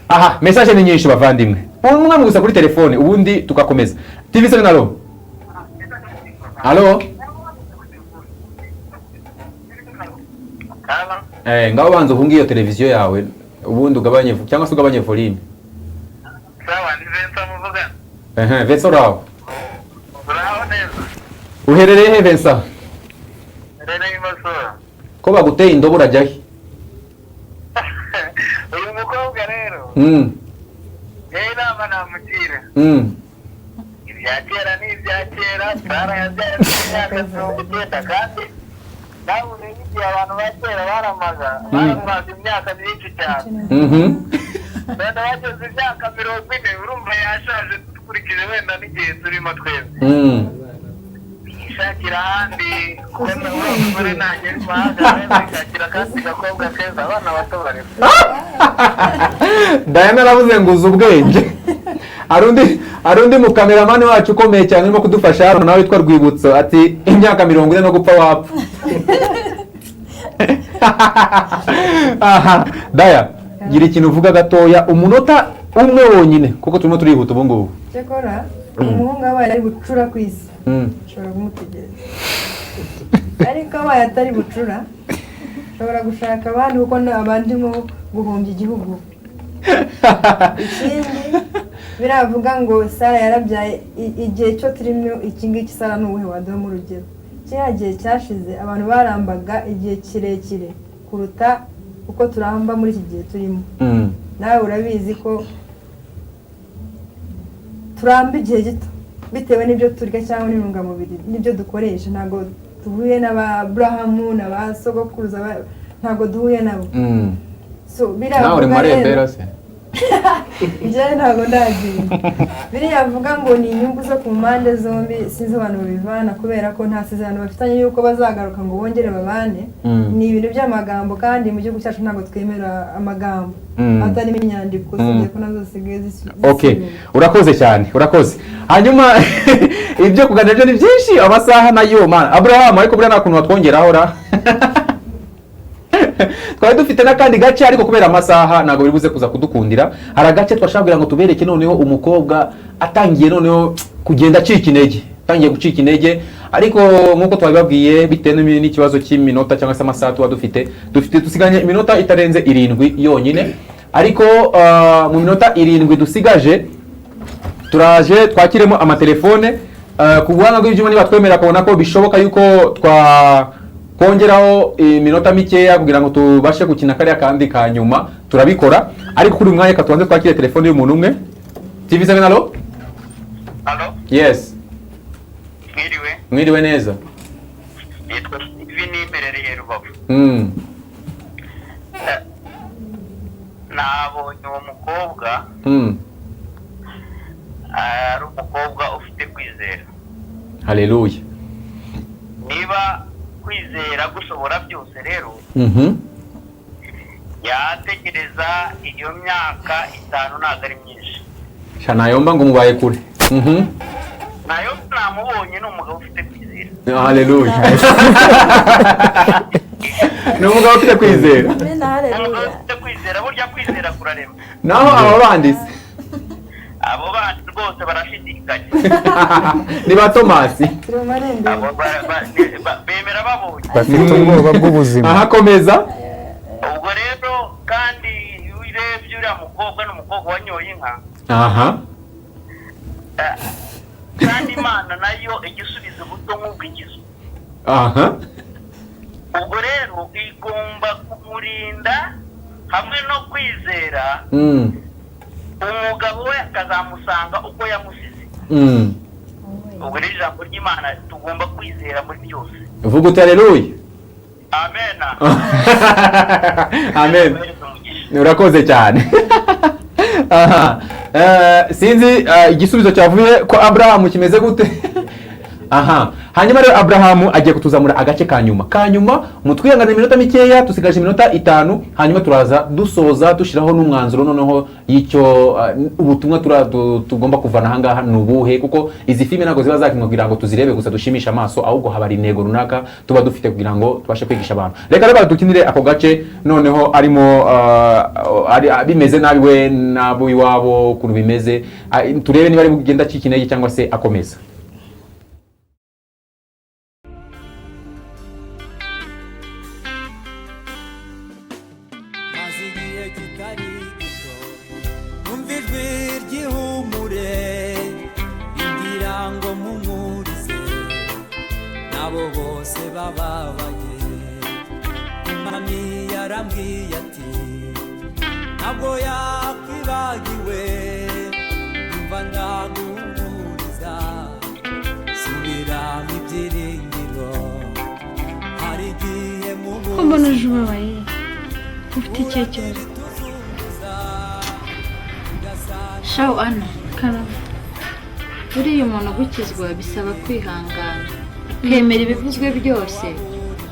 aha message ni nyinshi bavandimwe umwe gusa kuri telefone ubundi tugakomeza TV se nalo ngaho banza uhungiye iyo televiziyo yawe ubundi ugabanye cyangwa se ugabanye volume sawa ni Vincent muvugana Vincent uraho neza uherereye he Vincent Uherereye Masoro ko baguteye indobo urajya he uyu mukobwa rero inama namugira ibya kera ni ibya kera barayabyaye mu myaka 90 kandi nawe ureba igihe abantu ba kera baramaga baramaze imyaka myinshi cyane wenda bageze imyaka 40 urumva yashaje dukurikije wenda n'igihe turimo twese ishakira ahandi wenda umugore nanjye bahagaze ishakira kandi gakobwa keza abana bato bareba Diana aravuze ngo uzi ubwenge arundi mu cameraman wacu ukomeye cyane urimo kudufasha hano nawe witwa Rwibutso ati imyaka 40 no gupfa wapfa aha Daya gira ikintu uvuga gatoya umunota umwe wonyine kuko turimo turihuta ubu ngubu cyakora umuhungu abaye ari bucura ku isi ushobora kumutegereza ariko abaye atari bucura ushobora gushaka abandi kuko abandi mo guhombya igihugu ikindi biravuga ngo Sara yarabyaye igihe cyo turimo iki ngiki Sara n'ubuhe waduha mu rugero kiriya gihe cyashize abantu barambaga igihe kirekire kuruta uko turamba muri iki gihe turimo nawe urabizi ko turamba igihe gito bitewe n'ibyo turya cyangwa n'intungamubiri n'ibyo dukoresha ntabwo duhuye n'aba Abrahamu n'aba sogokuruza ntabwo duhuye nabo so biravuga rero njyewe ntabwo ndagiye biriyavuga ngo ni inyungu zo ku mpande zombi sinzi abantu babivana kubera ko nta sezerano bafitanye yuko bazagaruka ngo bongere babane ni ibintu by'amagambo kandi mu gihugu cyacu ntabwo twemera amagambo atarimo inyandiko sinzi ko nazo zisigaye okay urakoze cyane urakoze hanyuma ibyo kuganira byo ni byinshi amasaha nayo man Abraham ariko buriya nta kuntu watwongeraho ra twari dufite n'akandi gace ariko kubera amasaha ntabwo biri buze kuza kudukundira hari agace twashaka ngo tubereke noneho umukobwa atangiye noneho kugenda acika intege atangiye gucika intege ariko nk'uko twabibabwiye bitewe n'ikibazo cy'iminota cyangwa se amasaha tuba dufite dusiganye iminota itarenze 7 yonyine ariko mu minota 7 dusigaje turaje twakiremo amatelefone ku buhanga bw'ibyuma niba twemera kubona ko bishoboka yuko kongeraho iminota mikeya kugira ngo tubashe gukina kariya kandi ka nyuma turabikora, ariko kuri umwanya katubanze twakire telefone y'umuntu umwe. TV7 allo? Allo? Yes. Mwiriwe neza. Yitwa Steven Imerereye Rubavu. Nabonye uwo mukobwa ari umukobwa ufite kwizera. Haleluya. Niba kwizera gushobora byose rero yatekereza iyo myaka 5 ntabwo ari myinshi. Shanayomba ngo mubaye kure. Nayo namubonye ni umugabo ufite kwizera. Haleluya. Ni umugabo ufite kwizera. Umugabo ufite kwizera, burya kwizera kurarema. Naho aba banditse. Abo bandi rwose barashidikanya. Ni ba Thomas. Bemera babonye. Bafite ubwoba bw'ubuzima. Aha komeza. Ubwo rero kandi urebye uriya mukobwa n'umukobwa wanyoye inka. Aha. Kandi Imana nayo igisubizo buto nk'ubwigizo. Aha. Ubwo rero igomba kumurinda hamwe no kwizera. Umugabo we akazamusanga uko yamusize. Ubwo rero ijambo ry'Imana tugomba kwizera muri byose. Vuga uti haleluya. Amen. Amen. Urakoze cyane. Aha. Sinzi igisubizo cyavuye ko Abraham kimeze gute? Aha. Hanyuma rero Abraham agiye kutuzamura agace kanyuma mutwiyangana iminota mikeya, tusigaje iminota 5, hanyuma turaza dusoza dushiraho n'umwanzuro noneho y'icyo ubutumwa tugomba kuvana hangaha nubuhe, kuko izi filime nago ziba zakinwa kugira ngo tuzirebe gusa dushimisha amaso, ahubwo habari intego runaka tuba dufite kugira ngo tubashe kwigisha abantu. Reka rero dukinire ako gace noneho arimo bimeze nabi we nabo iwabo kuntu bimeze, turebe niba ari kugenda cikinege cyangwa se akomeza. Mbona ubabaye ufite ikihe kibazo? Shaho Ana karama, buriya umuntu gukizwa bisaba kwihangana, ukemera ibivuzwe byose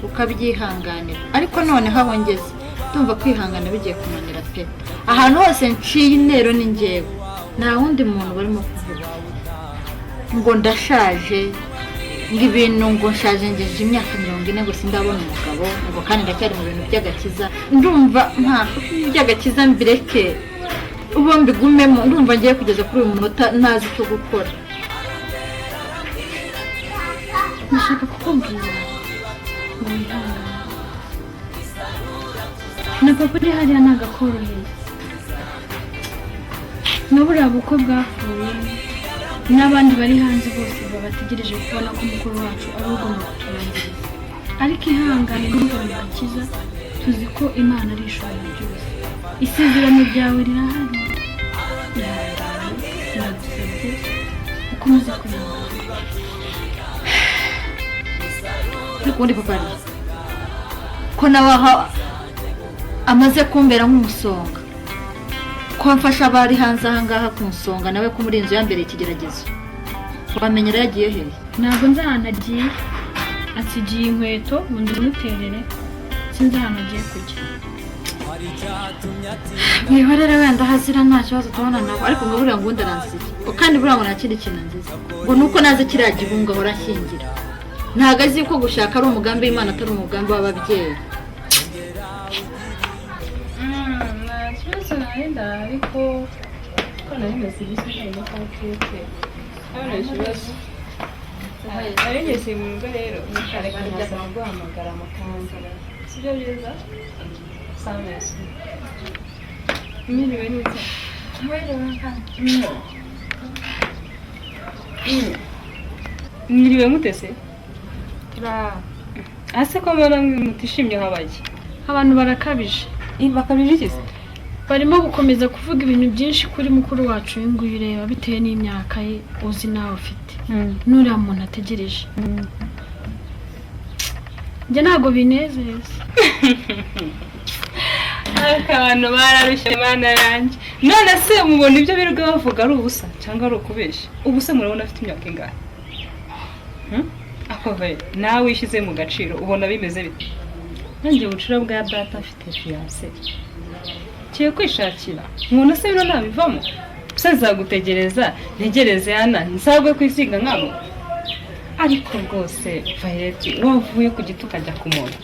ukabyihanganira, ariko noneho aho ngeze ndumva kwihangana bigiye kumanira pe. Ahantu hose nciye intero ni njyewe, nta wundi muntu barimo kuvuga ngo ndashaje, ngo ibintu ngo nshaje ngejeje imyaka 40 ngo sindabona umugabo, ngo kandi ndacyari mu bintu by'agakiza. Ndumva nta by'agakiza mbireke ubo mbigumemo, ndumva ngiye kugeza kuri uyu munota nazi cyo gukora. Nashaka kukumbwira na papa uri hariya nagakoroheye, naburiya bukwe bwapfuye n'abandi bari hanze bose babategereje kubona ko umukuru wacu ari ugomba kuturangiriza, ariko ihangane n'umva mu gakiza, tuzi ko Imana ari ishobora byose, isezerano ryawe rirahari. Ihangane, nagusabye ukomeze kwihangana. Ariko undi papa ari ko nawe amaze kumbera nk'umusonga, ko mfasha abari hanze ahangaha kumusonga, nawe ko muri inzu ya mbere ikigeragezo wamenyera yagiye he? Ntabwo nzi ahantu agiye, asigiye inkweto ngo ndimuterere, sinzi ahantu agiye kujya. Mwihorere wenda hazira nta kibazo tubona nabo, ariko ngo buriya ngo ndaranzize, kandi buriya ngo nta kindi kintu nziza, ngo nuko naze kiriya gihunga ahora ashingira. Ntago azi ko gushaka ari umugambi w'Imana atari umugambi w'ababyeyi. Kibazo narinda ariko ko nari meze ibisubizo no kwakete. Hano ikibazo. Arengeze mu ngo rero mukareka kujya guhamagara mu kanzu. Sibyo byiza? Samesi. Mwiriwe neza. Mwiriwe mutese? Ase ko mbona mutishimye habaye. Abantu barakabije. Bakabije iki se? Barimo gukomeza kuvuga ibintu byinshi kuri mukuru wacu y'inguyu ureba bitewe n'imyaka ye uzi nawe ufite. Nuriya muntu ategereje. Njye ntabwo binezeza. Abantu bararushye mana yanjye. None se mubona ibyo biruga bavuga ari ubusa cyangwa ari ukubeshya? Ubuse murabona afite imyaka ingahe? Akove nawe wishize mu gaciro ubona bimeze bite? Nanjye bucura bwa data afite fiancé. Kiye kwishakira. Nkona se bino nabivamo. Usazagutegereza ntegereze hana nsabwe kwisiga nkabo. Ariko rwose Violet wavuye ku giti ukajya ku muntu.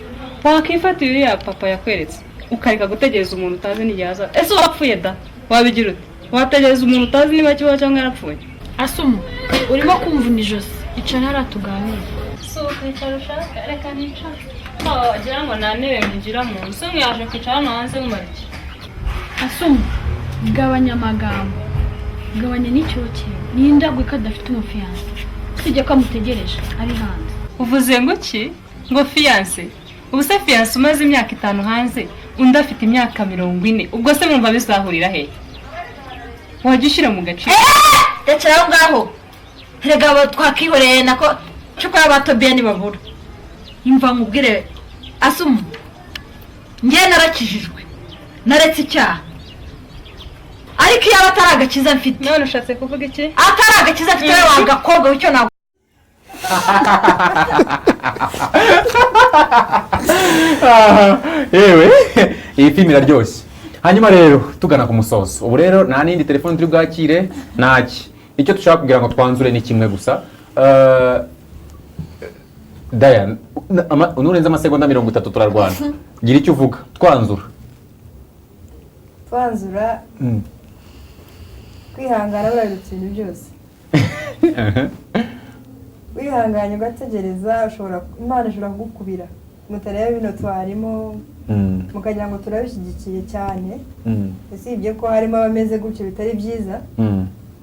Wakifatira ya papa yakweretse. Ukareka gutegereza umuntu utazi n'igihaza. Ese wapfuye da? Wabigira ute? Wategereza umuntu utazi niba kibaho cyangwa yarapfuye? Asumu, urimo kumvuna ijosi. Icara hariya tuganire. So kwicara ushaka reka nicara. Wagira ngo nanebe mugira mu nzu yaje kwicara hano hanze mumarike. Asumu, gabanya amagambo. Gabanya n'icyokere. N'indagwe kadafite umufiyanse. Tujye ko amutegereje ari hanze. Uvuze ngo ki? Ngo fiancé. Ubu se fiancé umaze imyaka 5 hanze, undi afite imyaka 40. Ubwo se mwumva bizahurira he? Wajya ushyira mu gaciro. Rekera ngaho. Rega twakihoreye nako cyo kwa batobiye ni babura. Imva nkubwire Asumu. Ngiye narakijijwe. Naretse icyaha. Ariko iyo abataragakiza mfite. None ushatse kuvuga iki? Ataragakiza mfite wagakobwa wicyo na yewe iyi filime iraryoshye. Hanyuma rero tugana ku musozo. Ubu rero nta nindi telefone turi bwakire ntaki. Icyo dushaka kugira ngo twanzure ni kimwe gusa. Diane, unurenze amasegonda 30 turarwana. Gira icyo uvuga. Twanzura. Twanzura. Kwihangana burabitse ibintu byose. Wihanganye ugategereza Imana ishobora kugukubira. Mutarebe bino twarimo mukagira ngo turabishyigikiye cyane. Usibye ko harimo abameze gutyo bitari byiza.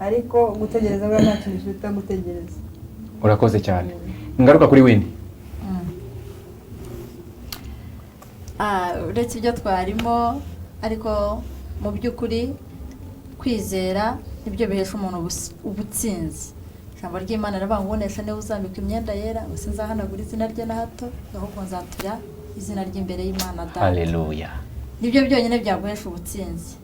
Ariko gutegereza bwa nta kintu kiruta gutegereza. Urakoze cyane. Ngaruka kuri Winnie. Uretse ibyo twarimo ariko mu by'ukuri kwizera nibyo bihesha umuntu ubutsinzi. Ijambo ry'Imana rabangubonesha ne uzambika imyenda yera usinzahanagura izina rye na hato ahubwo nzatura izina ry'imbere y'Imana data. Haleluya. Nibyo byonyine byaguhesha ubutsinzi.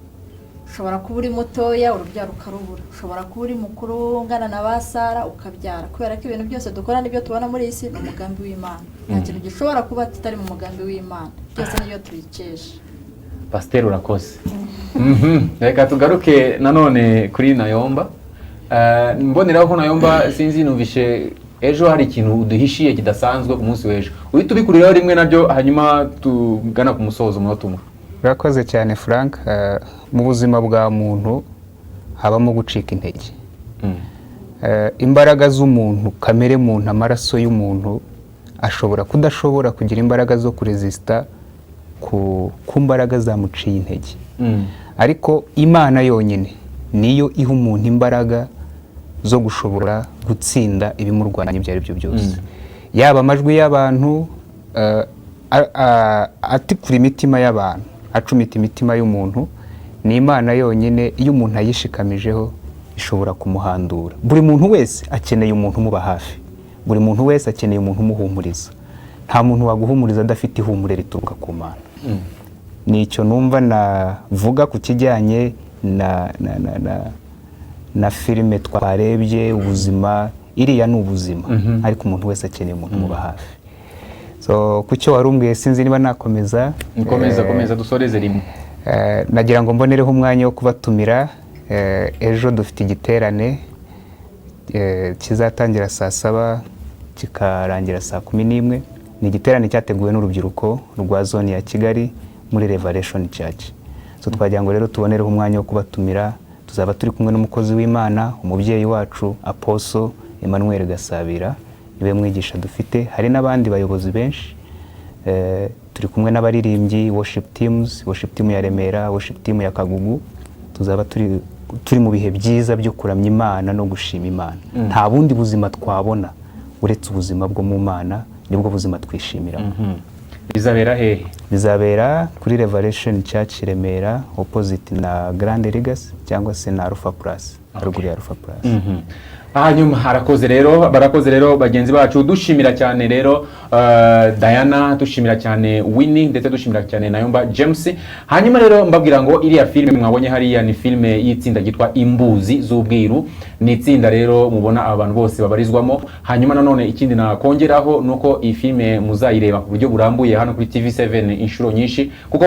Ushobora kuba uri mutoya urubyaro ukarubura. Ushobora kuba uri mukuru ungana na basara ukabyara. Kubera ko ibintu byose dukora nibyo tubona muri isi ni umugambi w'Imana. Nta kintu gishobora kuba kitari mu mugambi w'Imana. Byose niyo tubikesha. Pasteur urakoze. Reka tugaruke nanone kuri Nayomba. Mboneraho ko Nayomba sinzi numvishe ejo hari ikintu uduhishiye kidasanzwe ku munsi w'ejo. Uhita ubikuriraho rimwe nabyo hanyuma tugana ku musozo umunota umwe. Urakoze cyane Frank. Mu buzima bwa muntu habamo gucika intege. Imbaraga z'umuntu, kamere muntu, amaraso y'umuntu ashobora kudashobora kugira imbaraga zo kuresista ku mbaraga zamuciye intege. Ariko Imana yonyine niyo iha umuntu imbaraga zo gushobora gutsinda ibimurwanya ibyo ari byo byose. Yaba amajwi y'abantu atikura imitima y'abantu, acumita imitima y'umuntu, ni Imana yonyine iyo umuntu ayishikamijeho ishobora kumuhandura. Buri muntu wese akeneye umuntu umuba hafi. Buri muntu wese akeneye umuntu umuhumuriza. Nta muntu waguhumuriza adafite ihumure rituruka ku Mana. Nicyo numva navuga ku kijyanye na filime twarebye ubuzima. Iriya ni ubuzima ariko umuntu wese akeneye umuntu umuba hafi. So kucyo warumbwiye sinzi niba nakomeza. Komeza dusoreze rimwe. Nagira ngo mbonereho umwanya wo kubatumira. Ejo dufite igiterane kizatangira saa 7 kikarangira saa 11. Ni igiterane cyateguwe n'urubyiruko rwa zone ya Kigali muri Revelation Church. So twagira ngo rero tubonereho umwanya wo kubatumira. Tuzaba turi kumwe n'umukozi w'Imana, umubyeyi wacu Apostle Emmanuel Gasabira, niwe mwigisha dufite. Hari n'abandi bayobozi benshi. turi kumwe n'abaririmbyi worship team ya Remera, worship team ya Kagugu, tuzaba turi mu bihe byiza byo kuramya Imana no gushima Imana. Nta bundi buzima twabona uretse ubuzima bwo mu Mana, nibwo buzima twishimira. Bizabera hehe? Bizabera kuri Revelation Church Remera, opposite na Grand Legacy cyangwa se na Alpha Plus, haruguru ya Alpha Plus. Hanyuma barakoze rero bagenzi bacu, dushimira cyane rero Diana, dushimira cyane Winnie, ndetse dushimira cyane Nayomba James. Hanyuma rero mbabwira ngo iriya filime mwabonye hariya ni filime y'itsinda gitwa Imbuzi z'Ubwiru, ni itsinda rero mubona abantu bose babarizwamo. Hanyuma nanone ikindi nakongeraho nuko iyi filime muzayireba ku buryo burambuye hano kuri TV7 inshuro nyinshi, kuko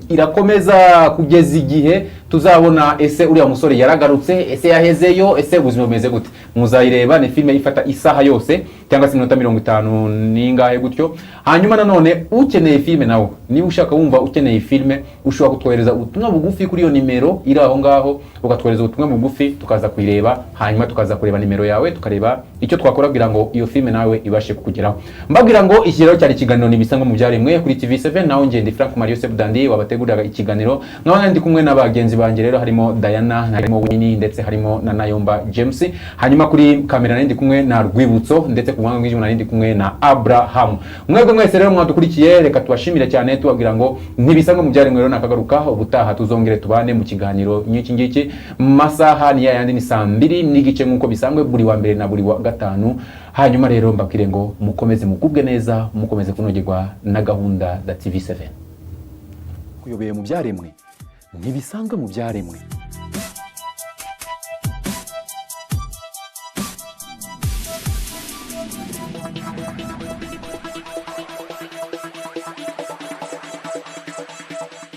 irakomeza kugeza igihe tuzabona ese uriya musore yaragarutse, ese yahezeyo, ese ubuzima bumeze gute. Muzayireba, ni filime ifata isaha yose cyangwa se minota 50 ningahe gutyo. Hanyuma nanone ukeneye filime nawe, niba ushaka wumva ukeneye filime, ushobora kutwohereza ubutumwa bugufi kuri iyo nimero iri aho ngaho, ukatwohereza ubutumwa bugufi tukaza kuyireba, hanyuma tukaza kureba nimero yawe, tukareba icyo twakora kugira ngo iyo filime nawe ibashe kukugeraho. Mbabwira ngo iki rero cyari ikiganiro Nibisanga mu byaremwe kuri TV7, naho ngende Frank Mario Sebudandi wabateguriraga ikiganiro. Naho ndi kumwe n'abagenzi banjye rero, harimo Diana, harimo Winnie, ndetse harimo na Nayomba James. Hanyuma kuri kamera ndi kumwe na Rwibutso, ndetse ku buhanga bw'ijwi ndi kumwe na Abraham. Mwebwe mwese rero mwadukurikiye, reka tubashimire cyane tubabwira ngo Nibisanga mu byaremwe rero nakagaruka, ubutaha tuzongere tubane mu kiganiro nyiki ngiki. Masaha ni yandi ni saa 2 n'igice nkuko bisanzwe buri wa mbere na buri wa gatanu. Hanyuma rero mbabwire ngo mukomeze mugubwe neza, mukomeze kunogerwa na gahunda za TV7. Kuyobeye mu byaremwe, Nibisanga mu byaremwe.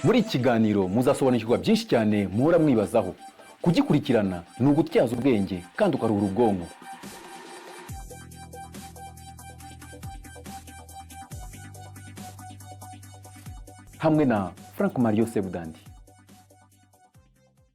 Muri ikiganiro muzasobanukirwa byinshi cyane muhora mwibazaho. Kugikurikirana ni ugutyaza ubwenge kandi ukaruhura ubwonko. Hamwe na Frank Mario Sebudandi.